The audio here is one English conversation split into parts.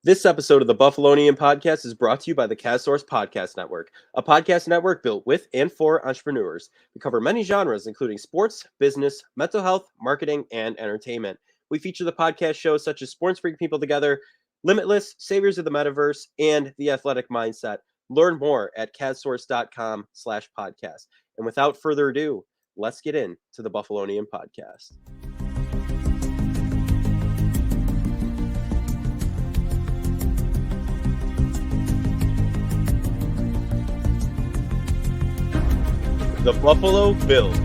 This episode of the Buffalonian Podcast is brought to you by the CastSource Podcast Network, a podcast network built with and for entrepreneurs. We cover many genres, including sports, business, mental health, marketing, and entertainment. We feature the podcast shows such as Sports Bring People Together, Limitless, Saviors of the Metaverse, and The Athletic Mindset. Learn more at castsource.com/podcast. And without further ado, let's get into the Buffalonian Podcast. The Buffalo Bills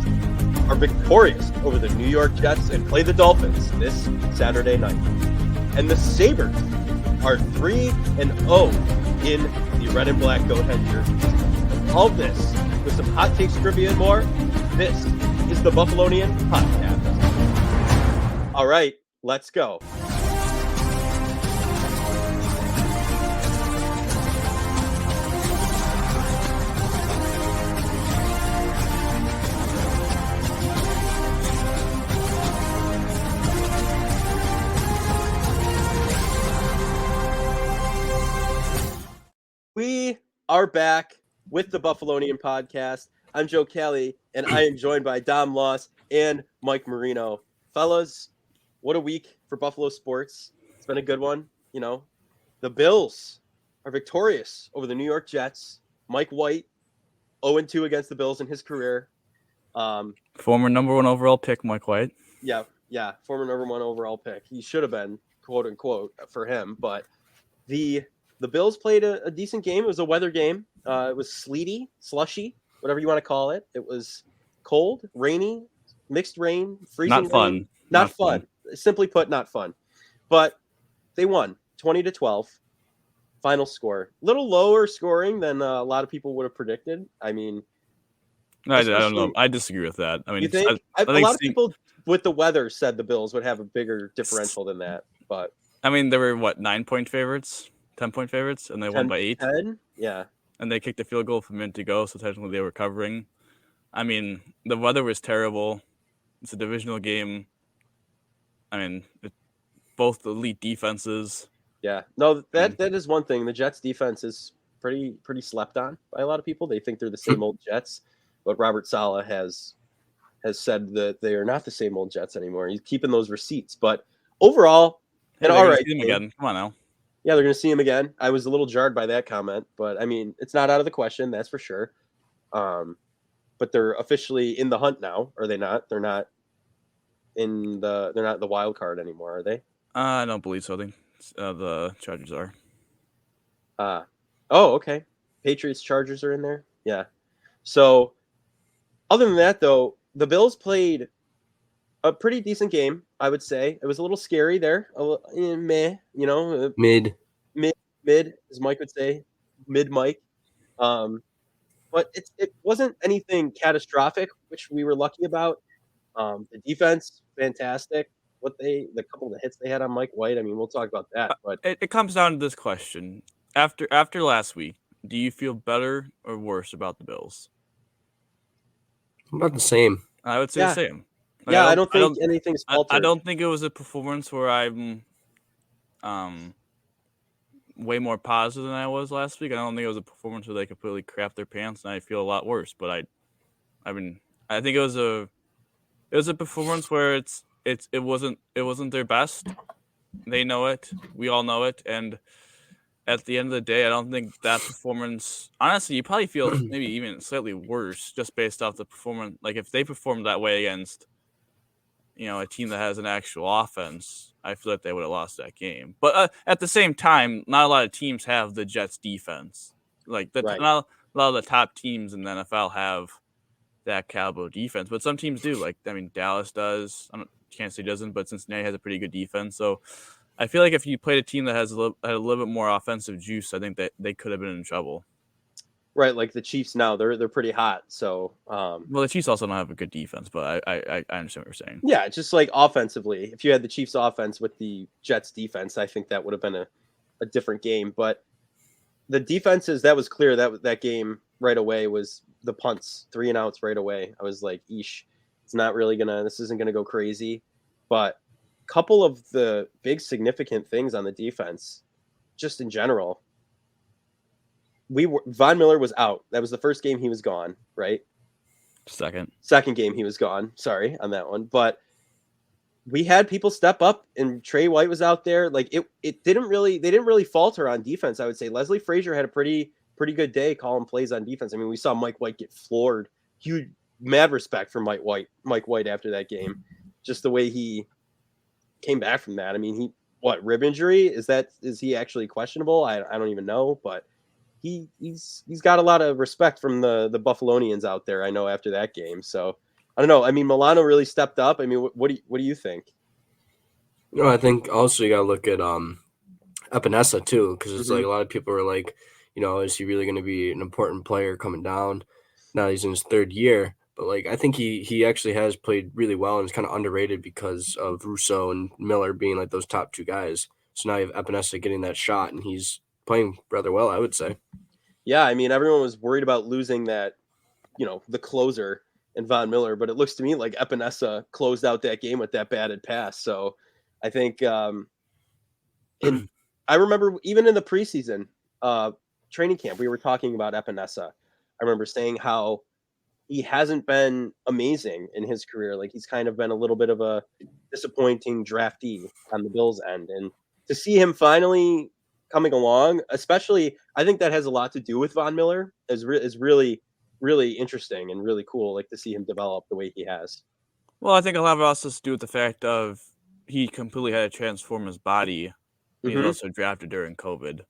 are victorious over the New York Jets and play the Dolphins this Saturday night. And the Sabres are 3-0 in the red and black go-ahead jerseys. All this with some hot takes, trivia, and more. This is the Buffalonian Podcast. All right, let's go. We are back with the Buffalonian Podcast. I'm Joe Kelly, and I am joined by Dom Loss and Mike Marino. Fellas, what a week for Buffalo sports. It's been a good one. You know, the Bills are victorious over the New York Jets. Mike White, 0-2 against the Bills in his career. Former number one overall pick, Mike White. Yeah, former number one overall pick. He should have been, quote unquote, for him, but the Bills played a decent game. It was a weather game. It was sleety, slushy, whatever you want to call it. It was cold, rainy, mixed rain, freezing. Not fun. Rain. Not fun. Simply put, not fun. But they won 20-12. Final score. A little lower scoring than a lot of people would have predicted. I mean, I don't know. I disagree with that. I mean, you think? I a lot of people with the weather said the Bills would have a bigger differential than that. But I mean, they were 9-point favorites. 10-point favorites, and they won by 8. 10? Yeah. And they kicked a field goal for a minute to go, so technically they were covering. I mean, the weather was terrible. It's a divisional game. I mean, both elite defenses. Yeah. No, that is one thing. The Jets' defense is pretty slept on by a lot of people. They think they're the same old Jets, but Robert Saleh has said that they are not the same old Jets anymore. He's keeping those receipts. But overall, an all right game. Again. Come on now. Yeah, they're going to see him again. I was a little jarred by that comment, but I mean, it's not out of the question, that's for sure. But they're officially in the hunt now, are they not? They're not the wild card anymore, are they? I don't believe so. I think the Chargers are. Oh, okay. Patriots, Chargers are in there. Yeah. So, other than that, though, the Bills played a pretty decent game, I would say. It was a little scary there. Meh, you know. Mid, as Mike would say. Mid-Mike. But it wasn't anything catastrophic, which we were lucky about. The defense, fantastic. The couple of hits they had on Mike White, I mean, we'll talk about that. But it comes down to this question. After last week, do you feel better or worse about the Bills? About the same. I would say the same. Like, I don't think anything's altered. I don't think it was a performance where I'm way more positive than I was last week. I don't think it was a performance where they completely crapped their pants and I feel a lot worse. But I think it was a performance where it wasn't their best. They know it. We all know it. And at the end of the day, I don't think that performance. Honestly, you probably feel maybe even slightly worse just based off the performance. Like if they performed that way against, a team that has an actual offense, I feel like they would have lost that game. But at the same time, not a lot of teams have the Jets defense. Like not a lot of the top teams in the NFL have that caliber defense, but some teams do. Like Dallas does. Kansas City doesn't, but Cincinnati has a pretty good defense. So I feel like if you played a team that had a little bit more offensive juice, I think that they could have been in trouble. Right, like the Chiefs now, they're pretty hot. So, well, the Chiefs also don't have a good defense, but I understand what you're saying. Yeah, just like offensively, if you had the Chiefs' offense with the Jets' defense, I think that would have been a different game. But the defenses, that was clear. That game right away was the punts, 3 and outs right away. I was like, eesh, this isn't gonna go crazy. But a couple of the big significant things on the defense, just in general, Von Miller was out. That was the first game he was gone, right? Second game he was gone. Sorry on that one, but we had people step up, and Trey White was out there. Like it didn't really they didn't really falter on defense. I would say Leslie Frazier had a pretty good day calling plays on defense. I mean, we saw Mike White get floored. Huge, mad respect for Mike White after that game, just the way he came back from that. I mean, rib injury is he actually questionable? I don't even know, but he's got a lot of respect from the Buffalonians out there. I know after that game, so I don't know. I mean, Milano really stepped up. I mean, what do you think? No, I think also you got to look at Epinesa too, because it's like a lot of people are like, is he really going to be an important player coming down? Now he's in his third year, but like I think he actually has played really well and is kind of underrated because of Russo and Miller being like those top two guys. So now you have Epinesa getting that shot, and he's playing rather well, I would say. Yeah, I mean, everyone was worried about losing that, the closer in Von Miller, but it looks to me like Epinesa closed out that game with that batted pass. So I think, and I remember even in the preseason training camp, we were talking about Epinesa. I remember saying how he hasn't been amazing in his career. Like he's kind of been a little bit of a disappointing draftee on the Bills end, and to see him finally coming along, especially, I think that has a lot to do with Von Miller. Is really really interesting and really cool. Like to see him develop the way he has. Well, I think a lot of it also has to do with the fact of he completely had to transform his body. He was also drafted during COVID.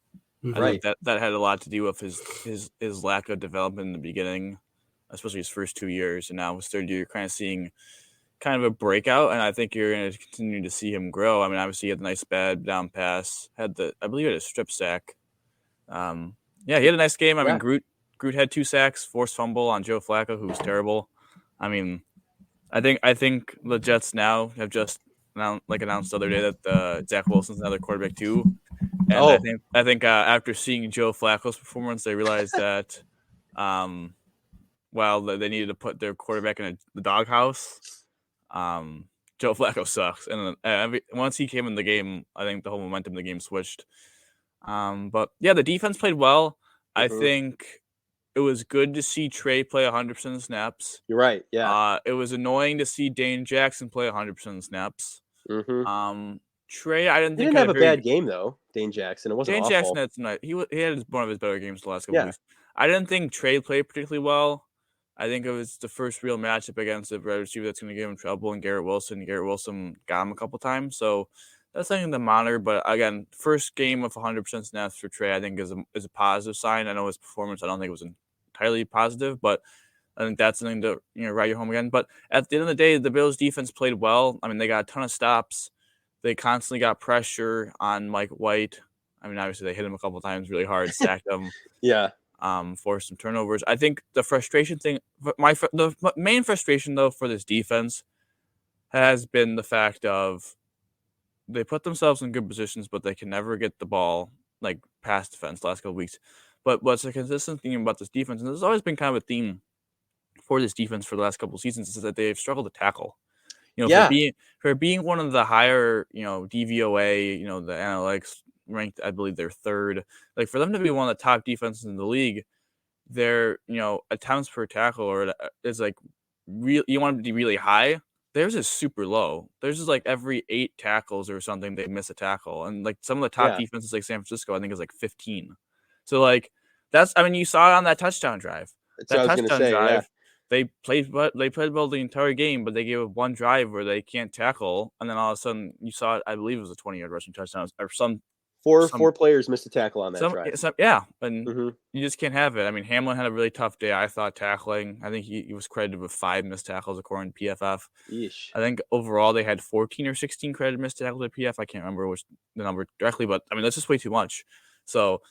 I think that had a lot to do with his lack of development in the beginning, especially his first 2 years, and now his third year, you're kind of seeing kind of a breakout, and I think you're going to continue to see him grow. I mean, obviously he had a nice bad down pass, I believe he had a strip sack. Yeah, he had a nice game. I mean, Groot had 2 sacks, forced fumble on Joe Flacco, who was terrible. I mean, I think the Jets now have just announced the other day that Zach Wilson's another quarterback too. And I think after seeing Joe Flacco's performance, they realized that, they needed to put their quarterback in the doghouse. Joe Flacco sucks, and once he came in the game, I think the whole momentum of the game switched. But yeah, the defense played well. I think it was good to see Trey play 100% of snaps. You're right. Yeah. It was annoying to see Dane Jackson play 100% of snaps. Trey, I didn't think he didn't have a bad game though. Dane Jackson, it wasn't Dane awful. Jackson had tonight. He had one of his better games the last couple weeks. I didn't think Trey played particularly well. I think it was the first real matchup against a red receiver that's going to give him trouble, and Garrett Wilson. Garrett Wilson got him a couple times, so that's something to monitor. But again, first game of 100% snaps for Trey, I think is a positive sign. I know his performance, I don't think it was entirely positive, but I think that's something to ride your home again. But at the end of the day, the Bills defense played well. I mean, they got a ton of stops. They constantly got pressure on Mike White. I mean, obviously they hit him a couple times really hard, sacked him. Yeah. Forced some turnovers. I think the frustration thing, the main frustration though for this defense has been the fact of they put themselves in good positions, but they can never get the ball like past defense the last couple of weeks. But what's a consistent theme about this defense, and this has always been kind of a theme for this defense for the last couple of seasons, is that they've struggled to tackle. For being one of the higher, DVOA, the analytics ranked, I believe they're third. Like for them to be one of the top defenses in the league, their attempts per tackle is like real. You want them to be really high. Theirs is super low. Theirs is like every 8 tackles or something they miss a tackle, and like some of the top defenses like San Francisco, I think is like 15. So like you saw it on that touchdown drive. They played well the entire game, but they gave up one drive where they can't tackle, and then all of a sudden you saw it. I believe it was a 20-yard rushing touchdown or some. Four players missed a tackle on that drive. And you just can't have it. I mean, Hamlin had a really tough day, I thought, tackling. I think he was credited with 5 missed tackles according to PFF. Yeesh. I think overall they had 14 or 16 credited missed tackles at PFF. I can't remember which the number directly, but I mean that's just way too much. So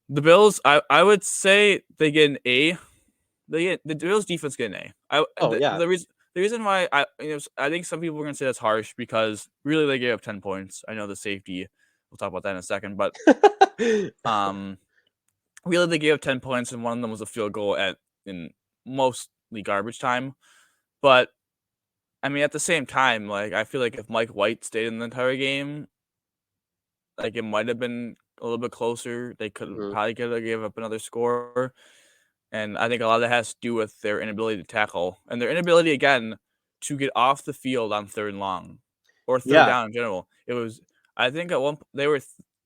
the Bills, I would say they get an A. The Bills defense get an A. The reason why I think some people are going to say that's harsh because really they gave up 10 points. I know the safety. We'll talk about that in a second, but really they gave up 10 points, and one of them was a field goal in mostly garbage time. But I mean, at the same time, like I feel like if Mike White stayed in the entire game, like it might have been a little bit closer, they could Mhm. probably could have gave up another score. And I think a lot of that has to do with their inability to tackle and their inability again to get off the field on third and long or third Yeah. down in general. It was I think at one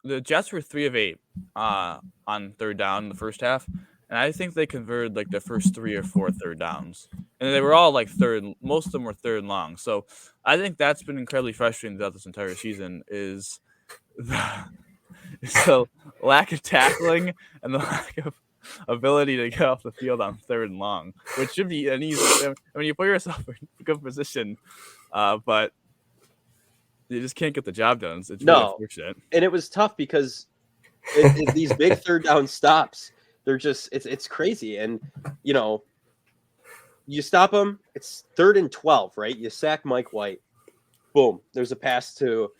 the Jets were 3 of 8 on third down in the first half, and I think they converted like the first 3 or 4 third downs. And they were all like most of them were third and long. So I think that's been incredibly frustrating throughout this entire season is so lack of tackling and the lack of ability to get off the field on third and long, which should be an easy. I mean, you put yourself in a good position, but you just can't get the job done. It's really No. unfortunate. And it was tough because these big third down stops, they're just it's crazy. And you know, you stop them. It's 3rd and 12, right? You sack Mike White. Boom. There's a pass to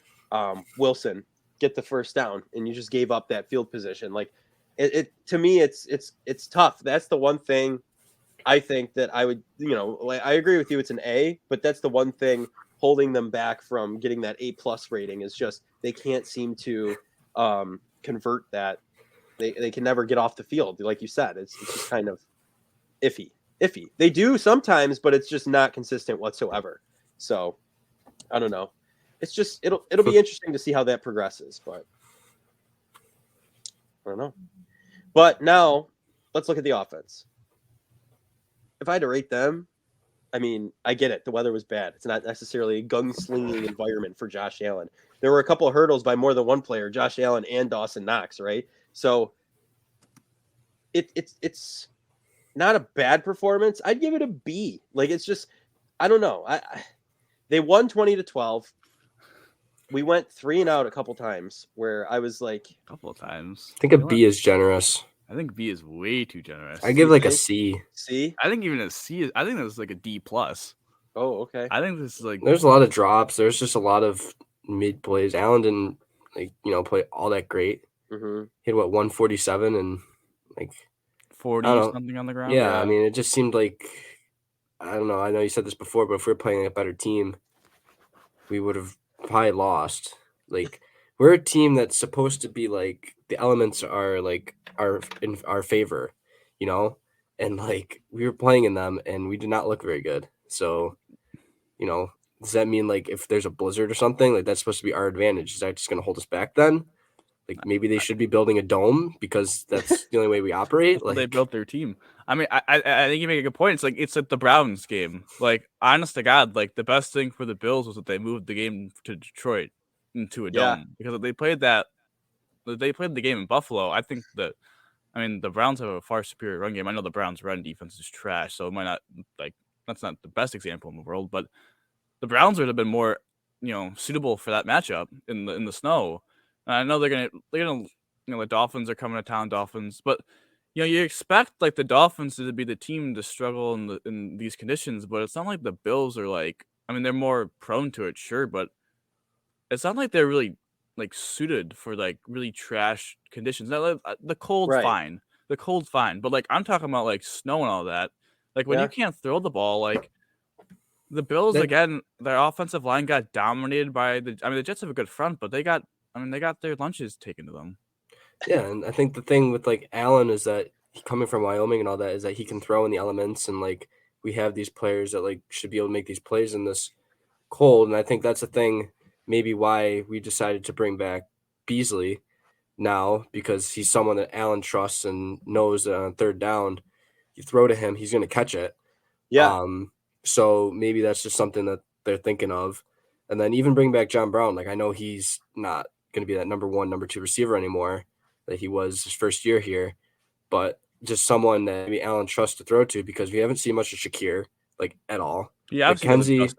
Wilson. Get the first down, and you just gave up that field position. Like it to me, it's tough. That's the one thing I think that I would, like, I agree with you. It's an A, but that's the one thing holding them back from getting that A+ rating is just they can't seem to convert that. They can never get off the field, like you said. It's just kind of iffy. They do sometimes, but it's just not consistent whatsoever. So I don't know. It's just it'll be interesting to see how that progresses, but I don't know. But now let's look at the offense. If I had to rate them, I mean, I get it. The weather was bad. It's not necessarily a gunslinging environment for Josh Allen. There were a couple of hurdles by more than one player, Josh Allen and Dawson Knox, right? So it's not a bad performance. I'd give it a B. Like it's just I don't know. They won 20-12. We went 3 and out a couple times where I was like A couple of times. I think a B is generous. I think B is way too generous. I give like a C. C. I think even a C. I think that's like a D+. Oh, okay. I think this is like There's a lot of drops. There's just a lot of mid plays. Allen didn't play all that great. Mm-hmm. He had 147 and like 40 something on the ground. Yeah, I mean, it just seemed like I don't know. I know you said this before, but if we were playing a better team, we would have probably lost. Like we're a team that's supposed to be like the elements are like are in our favor, and like we were playing in them and we did not look very good. So, does that mean like if there's a blizzard or something, like that's supposed to be our advantage? Is that just going to hold us back then? Like maybe they should be building a dome because that's the only way we operate. They built their team. I mean, I think you make a good point. It's like the Browns game. Like, honest to God, like the best thing for the Bills was that they moved the game to Detroit into a dome because if they played the game in Buffalo. I think that the Browns have a far superior run game. I know the Browns' run defense is trash, so it might not that's not the best example in the world, but the Browns would have been more suitable for that matchup in the snow. And I know they're gonna the Dolphins are coming to town, Dolphins, but you expect like the Dolphins to be the team to struggle in these conditions, but it's not like the Bills are like. They're more prone to it, sure, but it's not like they're really like suited for like really trash conditions. Now, the cold's fine, but like I'm talking about like snow and all that. Like when you can't throw the ball, like the Bills again, their offensive line got dominated by the Jets have a good front, but they got their lunches taken to them. Yeah, and I think the thing with like Allen is that coming from Wyoming and all that is that he can throw in the elements, and like we have these players that like should be able to make these plays in this cold, and I think that's the thing maybe why we decided to bring back Beasley now, because he's someone that Allen trusts and knows that on third down you throw to him, he's going to catch it. Yeah. So maybe that's just something that they're thinking of. And then even bring back John Brown. Like I know he's not going to be that number 1, number 2 receiver anymore that he was his first year here, but just someone that maybe Allen trusts to throw to, because we haven't seen much of Shakir like at all. Yeah, McKenzie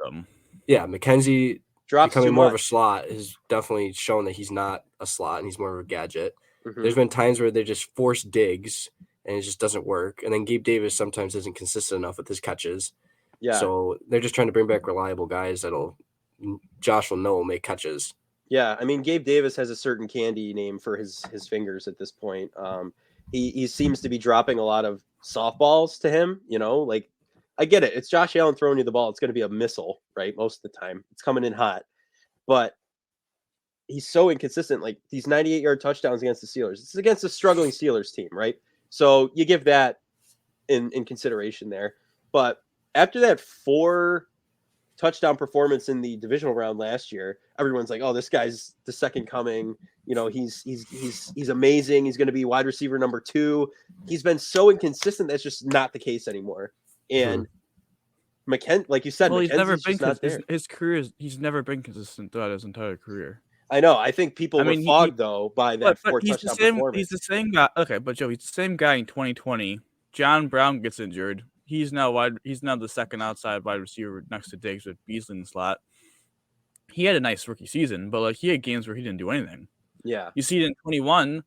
drops becoming too more much. of a slot has definitely shown that he's not a slot and he's more of a gadget. Mm-hmm. There's been times where they just force digs and it just doesn't work. And then Gabe Davis sometimes isn't consistent enough with his catches. Yeah. So they're just trying to bring back reliable guys Josh will know will make catches. Yeah, Gabe Davis has a certain candy name for his fingers at this point. He seems to be dropping a lot of softballs to him. Like I get it. It's Josh Allen throwing you the ball. It's going to be a missile, right? Most of the time, it's coming in hot. But he's so inconsistent. Like these 98-yard touchdowns against the Steelers. It's against a struggling Steelers team, right? So you give that in consideration there. But after that 4 touchdown performance in the divisional round last year, everyone's like, "Oh, this guy's the second coming. You know, he's amazing. He's going to be wide receiver number 2." He's been so inconsistent that's just not the case anymore. And like you said, he's never McKenzie's been just not there. his career is he's never been consistent throughout his entire career. I know. I think people were fogged though by that 4 touchdown performance. He's the same guy. Okay, but Joe, he's the same guy in 2020. John Brown gets injured. He's now the second outside wide receiver next to Diggs with Beasley in the slot. He had a nice rookie season, but like he had games where he didn't do anything. Yeah. You see it in 21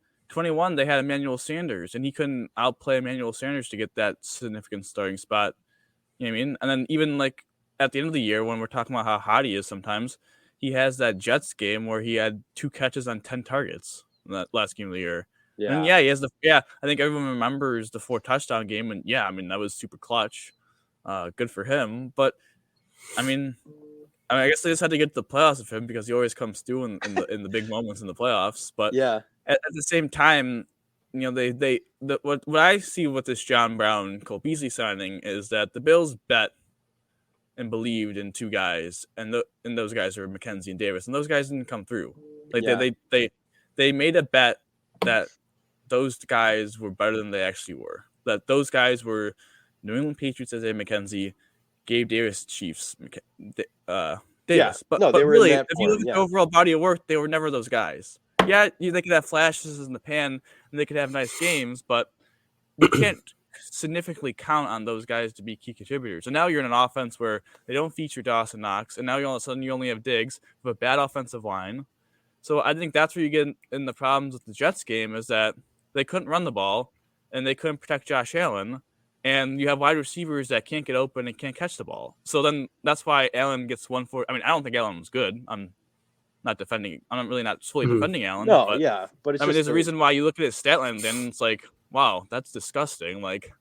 they had Emmanuel Sanders, and he couldn't outplay Emmanuel Sanders to get that significant starting spot. You know what I mean? And then even like at the end of the year when we're talking about how hot he is sometimes, he has that Jets game where he had 2 catches on 10 targets in that last game of the year. Yeah. And he has I think everyone remembers the 4 touchdown game, and I mean that was super clutch. Good for him. But I mean I guess they just had to get to the playoffs with him because he always comes through in the big moments in the playoffs. But yeah, at the same time, you know, what I see with this John Brown Cole Beasley signing is that the Bills bet and believed in 2 guys, and those guys are McKenzie and Davis, and those guys didn't come through. Like they made a bet that those guys were better than they actually were. That those guys were New England Patriots as a McKenzie, Gabe Davis Chiefs, Davis. Yeah. But they were really, in that if you look at the overall body of work, they were never those guys. Yeah, they could have flashes in the pan, and they could have nice games, but you can't significantly count on those guys to be key contributors. And now you're in an offense where they don't feature Dawson Knox, and now all of a sudden you only have Diggs with a bad offensive line. So I think that's where you get in the problems with the Jets game is that they couldn't run the ball, and they couldn't protect Josh Allen, and you have wide receivers that can't get open and can't catch the ball. So then that's why Allen gets 1 I mean, I don't think Allen was good. I'm really not fully defending Allen. No, but, but it's there's a reason why you look at his stat line, then it's like, wow, that's disgusting. Like,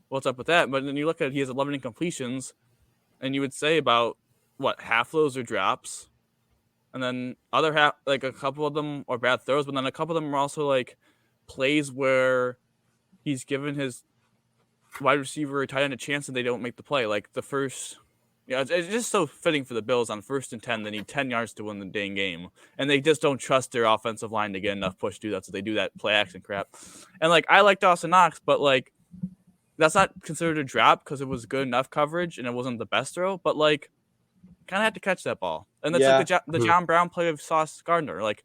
what's up with that? But then you look at he has 11 incompletions, and you would say about half those are drops, and then other half, like a couple of them are bad throws, but then a couple of them are also like plays where he's given his wide receiver or tight end a chance and they don't make the play. Like the first, it's just so fitting for the Bills on 1st and 10. They need 10 yards to win the dang game, and they just don't trust their offensive line to get enough push to do that. So they do that play action crap. And like I like Dawson Knox, but like that's not considered a drop because it was good enough coverage and it wasn't the best throw. But like, kind of had to catch that ball, and that's like the John Brown play of Sauce Gardner. Like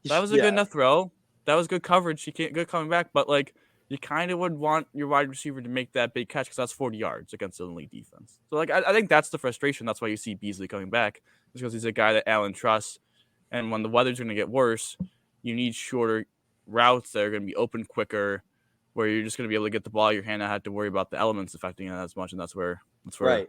that was a good enough throw. That was good coverage. He can't good coming back, but like you kind of would want your wide receiver to make that big catch because that's 40 yards against an elite defense. So like I think that's the frustration. That's why you see Beasley coming back, is because he's a guy that Allen trusts, and when the weather's going to get worse, you need shorter routes that are going to be open quicker, where you're just going to be able to get the ball in your hand and not have to worry about the elements affecting it as much. And that's where right.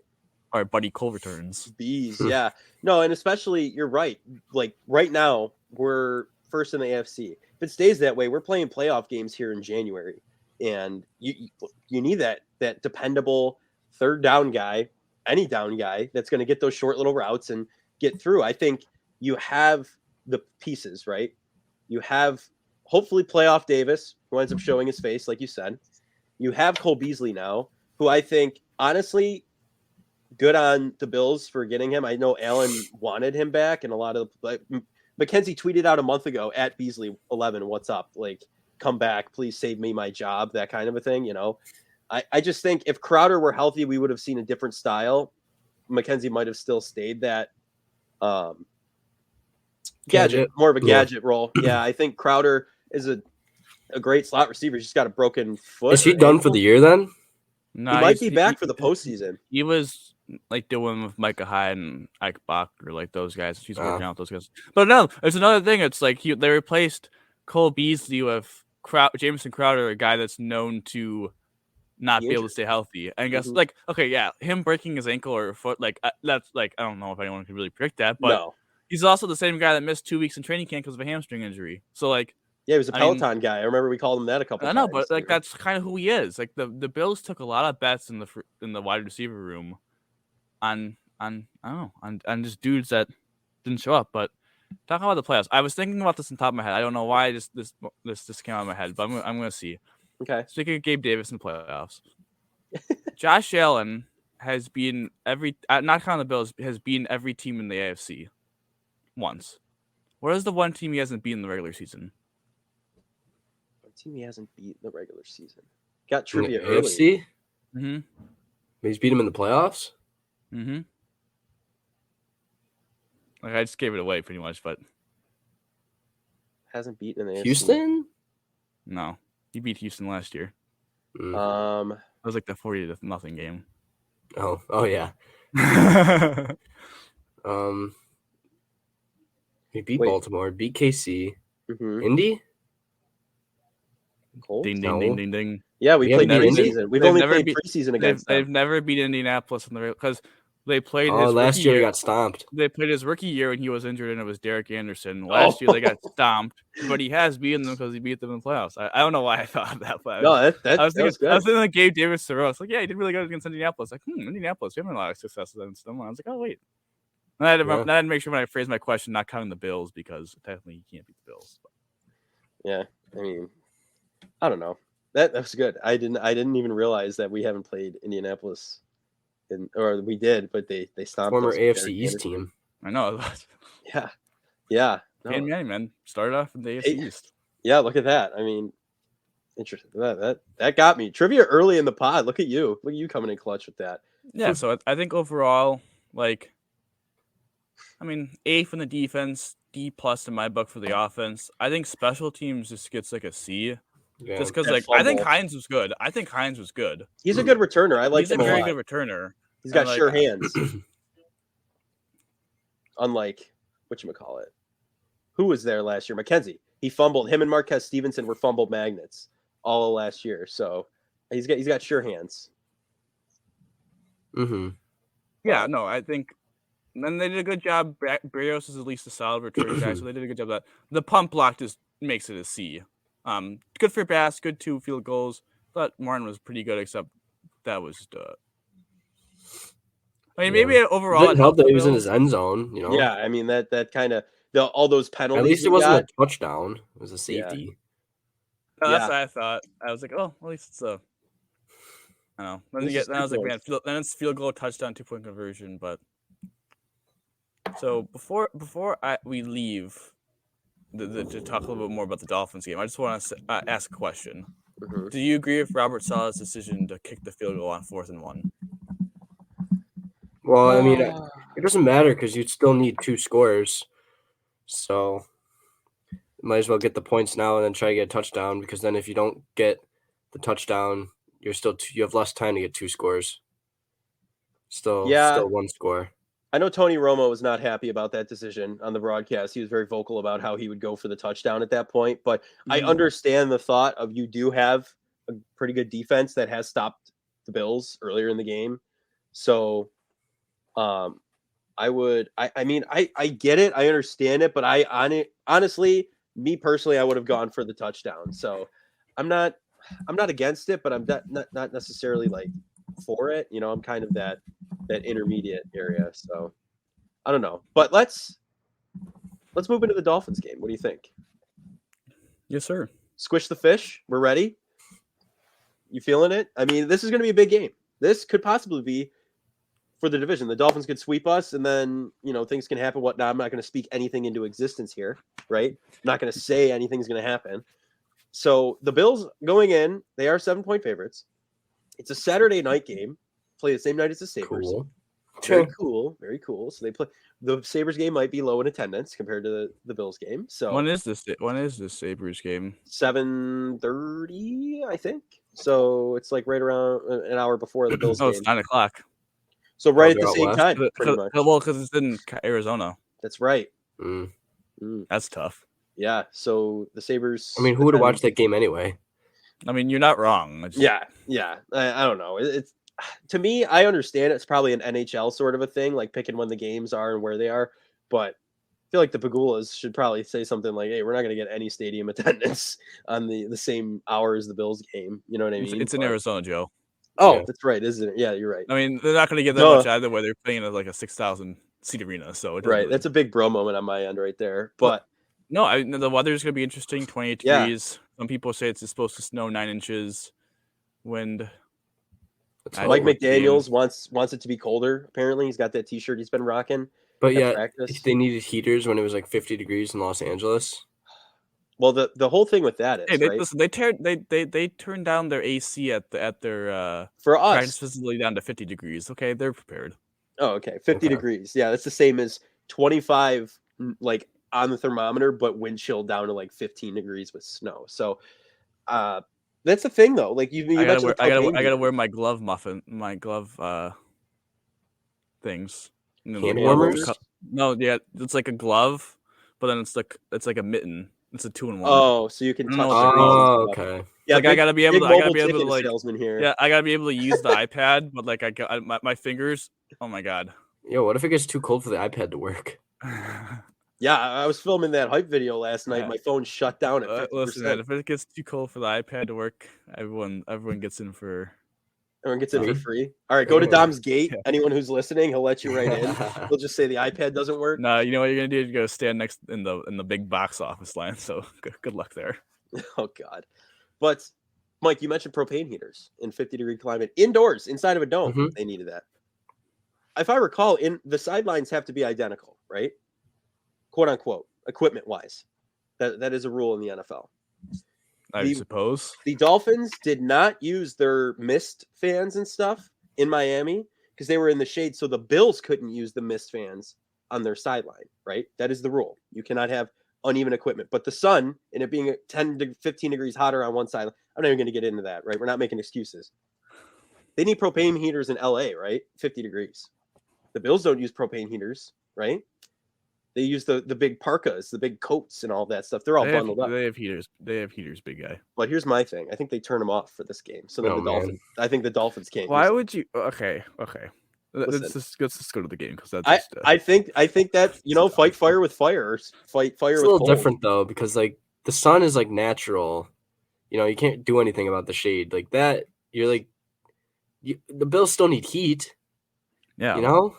Our buddy Cole returns. Bees, yeah. No, and especially you're right. Like right now, we're first in the AFC. If it stays that way, we're playing playoff games here in January, and you need that dependable third down guy, any down guy that's going to get those short little routes and get through. I think you have the pieces, right? You have hopefully playoff Davis, who ends up showing his face, like you said. You have Cole Beasley now, who I think honestly, good on the Bills for getting him. I know Allen wanted him back, and a lot of McKenzie tweeted out a month ago at Beasley11, "What's up? Like, come back, please save me my job," that kind of a thing. You know, I just think if Crowder were healthy, we would have seen a different style. McKenzie might have still stayed that gadget, more of a gadget role. Yeah, I think Crowder is a great slot receiver. He's just got a broken foot. Is he done for the year then? No, he might be back for the postseason. He was like doing with Micah Hyde and Ike Bach, or like those guys. He's working out with those guys. But no, there's another thing. It's like they replaced Cole Beasley with Jamison Crowder, a guy that's known to not be able to stay healthy. I guess like, okay, yeah, him breaking his ankle or foot, like that's like, I don't know if anyone can really predict that, but he's also the same guy that missed 2 weeks in training camp because of a hamstring injury. So like, yeah, he was a Peloton guy. I remember we called him that a couple times. I know, but like that's kind of who he is. Like the Bills took a lot of bets in the wide receiver room on I don't know, on just dudes that didn't show up. But Talking about the playoffs, I was thinking about this on top of my head. I don't know why this came out of my head, but I'm gonna see. Okay. Speaking of Gabe Davis in playoffs, Josh Allen has beaten not counting the Bills, has beaten every team in the AFC once. What is the one team he hasn't beaten in the regular season? One team he hasn't beat in the regular season. Got In the trivia early. AFC? Mm-hmm. He's beat him in the playoffs? Mm-hmm. Like I just gave it away pretty much, but Hasn't beaten in the AFC. Houston? no, he beat Houston last year. Mm. It was like the 40-0 game. Oh yeah. He beat Baltimore, beat KC, Indy. Colts? Ding ding ding ding ding. Yeah, we played preseason. We've only played preseason against them. They've never beat Indianapolis in the because they played. Oh, last year they got stomped. They played his rookie year when he was injured, and it was Derek Anderson. Last year they got stomped, but he has beaten them because he beat them in the playoffs. I don't know why I thought of that. But No, I was good. thinking like Gabe Davis to Rose. Like, yeah, he did really good against Indianapolis. Like, Indianapolis, we haven't had a lot of success against them. I was like, oh wait. And I had to make sure when I phrased my question, not counting the Bills because technically he can't beat the Bills. But. Yeah, I mean, I don't know. That was good. I didn't even realize that we haven't played Indianapolis, or we did, but they stomped former us AFC East team. I know. Yeah. No. Peyton Manning, man, started off in the AFC East. Yeah, look at that. I mean, interesting. That got me. Trivia early in the pod. Look at you. Look at you coming in clutch with that. Yeah. So I think overall, like, I mean, A from the defense, D+ in my book for the offense. I think special teams just gets like a C. Yeah. Just because, like, I think Hines was good. He's a good returner. I like him a lot. He's a very good returner. He's got sure hands. Unlike, whatchamacallit, who was there last year? McKenzie. He fumbled. Him and Marquez Stevenson were fumble magnets all of last year. So he's got sure hands. Mm-hmm. Yeah, no, I think. And they did a good job. Barrios is at least a solid return guy, so they did a good job of that. The pump block just makes it a C. Good for Bass, good 2 field goals. Thought Martin was pretty good, except that was just I mean, maybe overall it didn't help that he was in his end zone, you know. Yeah, I mean that kind of all those penalties. At least it wasn't a touchdown; it was a safety. Yeah. No, that's what I thought. I was like, oh, at least it's a. I don't know. Then I was like, man, then it's field goal, touchdown, 2-point conversion. But so before we leave to talk a little bit more about the Dolphins game, I just want to ask a question. Mm-hmm. Do you agree with Robert Saleh's decision to kick the field goal on 4th and 1? Well, I mean, it doesn't matter because you'd still need 2 scores. So might as well get the points now and then try to get a touchdown, because then if you don't get the touchdown, you have less time to get 2 scores. Still 1 score. I know Tony Romo was not happy about that decision on the broadcast. He was very vocal about how he would go for the touchdown at that point. But I understand the thought of you do have a pretty good defense that has stopped the Bills earlier in the game. So I get it. I understand it. But honestly, me personally, I would have gone for the touchdown. So I'm not against it, but I'm not necessarily like for it. You know, I'm kind of that intermediate area. So I don't know, but let's move into the Dolphins game. What do you think? Yes, sir. Squish the fish. We're ready. You feeling it? I mean, this is going to be a big game. This could possibly be for the division. The Dolphins could sweep us, and then, you know, things can happen. Whatnot. I'm not going to speak anything into existence here, right? I'm not going to say anything's going to happen. So the Bills going in, they are 7-point favorites. It's a Saturday night game. Play the same night as the Sabres. Cool. Very cool. So they play. The Sabres game might be low in attendance compared to the Bills game. So when is this Sabres game? 7:30, I think. So it's like right around an hour before the Bills game. It's 9:00. So right at the same time, pretty much. Well, because it's in Arizona. That's right. That's tough. Yeah. So the Sabres. I mean, who would have watched that game anyway? I mean, you're not wrong. Yeah. I don't know. It's to me, I understand it's probably an NHL sort of a thing, like picking when the games are and where they are. But I feel like the Pagulas should probably say something like, "Hey, we're not going to get any stadium attendance on the same hour as the Bills game." You know what I mean? It's in Arizona, Joe. Oh, yeah. That's right, isn't it? Yeah, you're right. I mean, they're not going to get that much either way. They're playing at like a 6,000 Seat Arena, so it doesn't Right. really... That's a big bro moment on my end right there. But no, the weather's gonna be interesting. 28 Yeah. degrees. Some people say it's supposed to snow 9 inches. Wind. Mike McDaniels wants it to be colder. Apparently, he's got that T-shirt he's been rocking. But at yeah, practice. they needed heaters when it was like 50 degrees in Los Angeles. Well, the whole thing with that is, Hey, right? Listen, they turned down their AC at their For practice us, facility down to 50 degrees. Okay, they're prepared. Oh, okay. 50 degrees. Yeah, that's the same as 25 like on the thermometer, but wind chill down to like 15 degrees with snow. So that's the thing though. Like you mentioned I gotta wear my glove things. Hand warmers? No, yeah, it's like a glove, but then it's like a mitten. It's a 2-in-1. Oh, so you can touch Oh, okay. Yeah, like I gotta be able to like salesman here. Yeah, I gotta be able to use the iPad, but like my fingers. Oh my god. Yo, what if it gets too cold for the iPad to work? Yeah, I was filming that hype video last night. My phone shut down at 50%. Listen, man, if it gets too cold for the iPad to work, everyone gets in for. Everyone gets in for free. All right, go to Dom's gate. Yeah. Anyone who's listening, he'll let you right in. He'll just say the iPad doesn't work. No, you know what you're gonna do? You're gonna stand next in the big box office line. So good luck there. Oh God, but Mike, you mentioned propane heaters in 50-degree climate indoors inside of a dome. Mm-hmm. They needed that. If I recall, in the sidelines have to be identical, right? Quote unquote, equipment wise. That is a rule in the NFL. I suppose the Dolphins did not use their mist fans and stuff in Miami because they were in the shade, so the Bills couldn't use the mist fans on their sideline, right? That is the rule. You cannot have uneven equipment. But the sun, and it being 10 to 15 degrees hotter on one side, I'm not even going to get into that, right? We're not making excuses. They need propane heaters in LA, right? 50 degrees. The Bills don't use propane heaters, right? They use the big parkas, the big coats, and all that stuff. They're all bundled up. They have heaters. Big guy. But here's my thing. I think they turn them off for this game. So then Dolphins. I think the Dolphins can't. Why would you? Okay. Let's just go to the game because that's. I think that fight fire with fire. Fight fire. It's with a little cold. different though because like the sun is like natural. You can't do anything about the shade like that. You're like, the Bills still need heat. Yeah.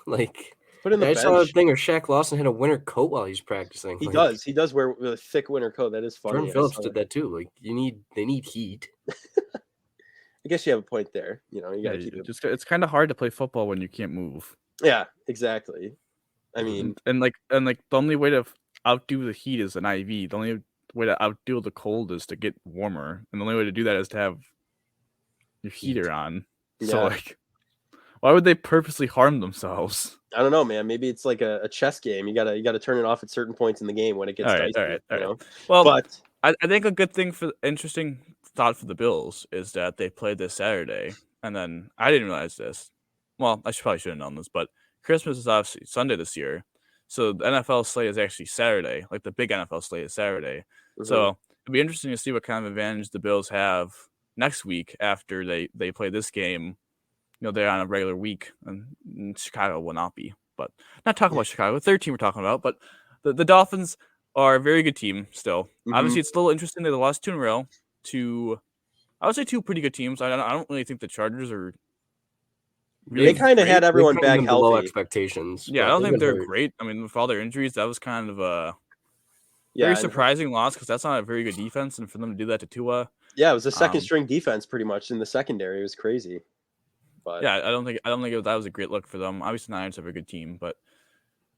Like. Put in the I saw a thing where Shaq Lawson had a winter coat while he's practicing. He does. He does wear a thick winter coat. That is funny. Jordan Phillips did that too. Like they need heat. I guess you have a point there. You got to keep it. It's kind of hard to play football when you can't move. Yeah, exactly. I mean, and the only way to outdo the heat is an IV. The only way to outdo the cold is to get warmer, and the only way to do that is to have your heater on. Yeah. So like, why would they purposely harm themselves? I don't know, man. Maybe it's like a chess game. You gotta turn it off at certain points in the game when it gets dicey. All right. Well, but I think a good thing interesting thought for the Bills is that they played this Saturday, and then I didn't realize this. Well, I probably should have known this, but Christmas is obviously Sunday this year, so the NFL slate is actually Saturday. Like the big NFL slate is Saturday. Mm-hmm. So it'll be interesting to see what kind of advantage the Bills have next week after they play this game. They're on a regular week, and Chicago will not be. But not talking about Chicago. The third team we're talking about, but the Dolphins are a very good team still. Mm-hmm. Obviously, it's still interesting. They lost 2 in a row to, I would say, 2 pretty good teams. I don't really think the Chargers are really. They kind of had everyone back healthy. Below expectations. Yeah, I don't think they're great. I mean, with all their injuries, that was kind of a very surprising loss because that's not a very good defense, and for them to do that to Tua. Yeah, it was a second string defense pretty much in the secondary. It was crazy. But yeah, I don't think that was a great look for them. Obviously, the Niners have a good team, but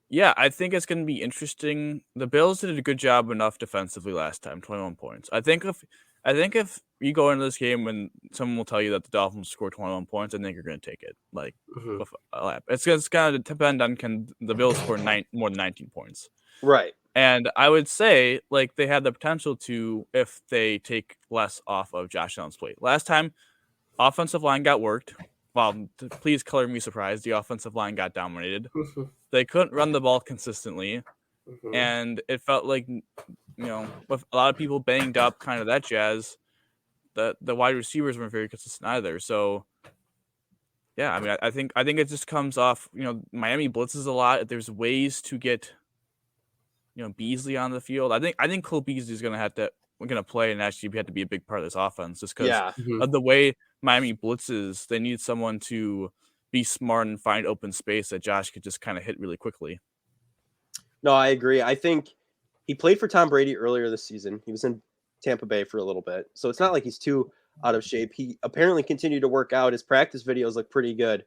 yeah, I think it's going to be interesting. The Bills did a good job enough defensively last time, 21 points. I think if you go into this game and someone will tell you that the Dolphins score 21 points, I think you're going to take it. Like, it's going to depend on can the Bills score more than 19 points, right? And I would say like they had the potential to if they take less off of Josh Allen's plate. Last time, offensive line got worked. Well, please color me surprised. The offensive line got dominated. They couldn't run the ball consistently. And it felt like, with a lot of people banged up, kind of that jazz, the wide receivers weren't very consistent either. So, yeah, I mean, I think it just comes off, Miami blitzes a lot. There's ways to get, Beasley on the field. I think Cole Beasley is going to play and actually have to be a big part of this offense just because of the way Miami blitzes. They need someone to be smart and find open space that Josh could just kind of hit really quickly. No, I agree. I think he played for Tom Brady earlier this season. He was in Tampa Bay for a little bit. So it's not like he's too out of shape. He apparently continued to work out. His practice videos look pretty good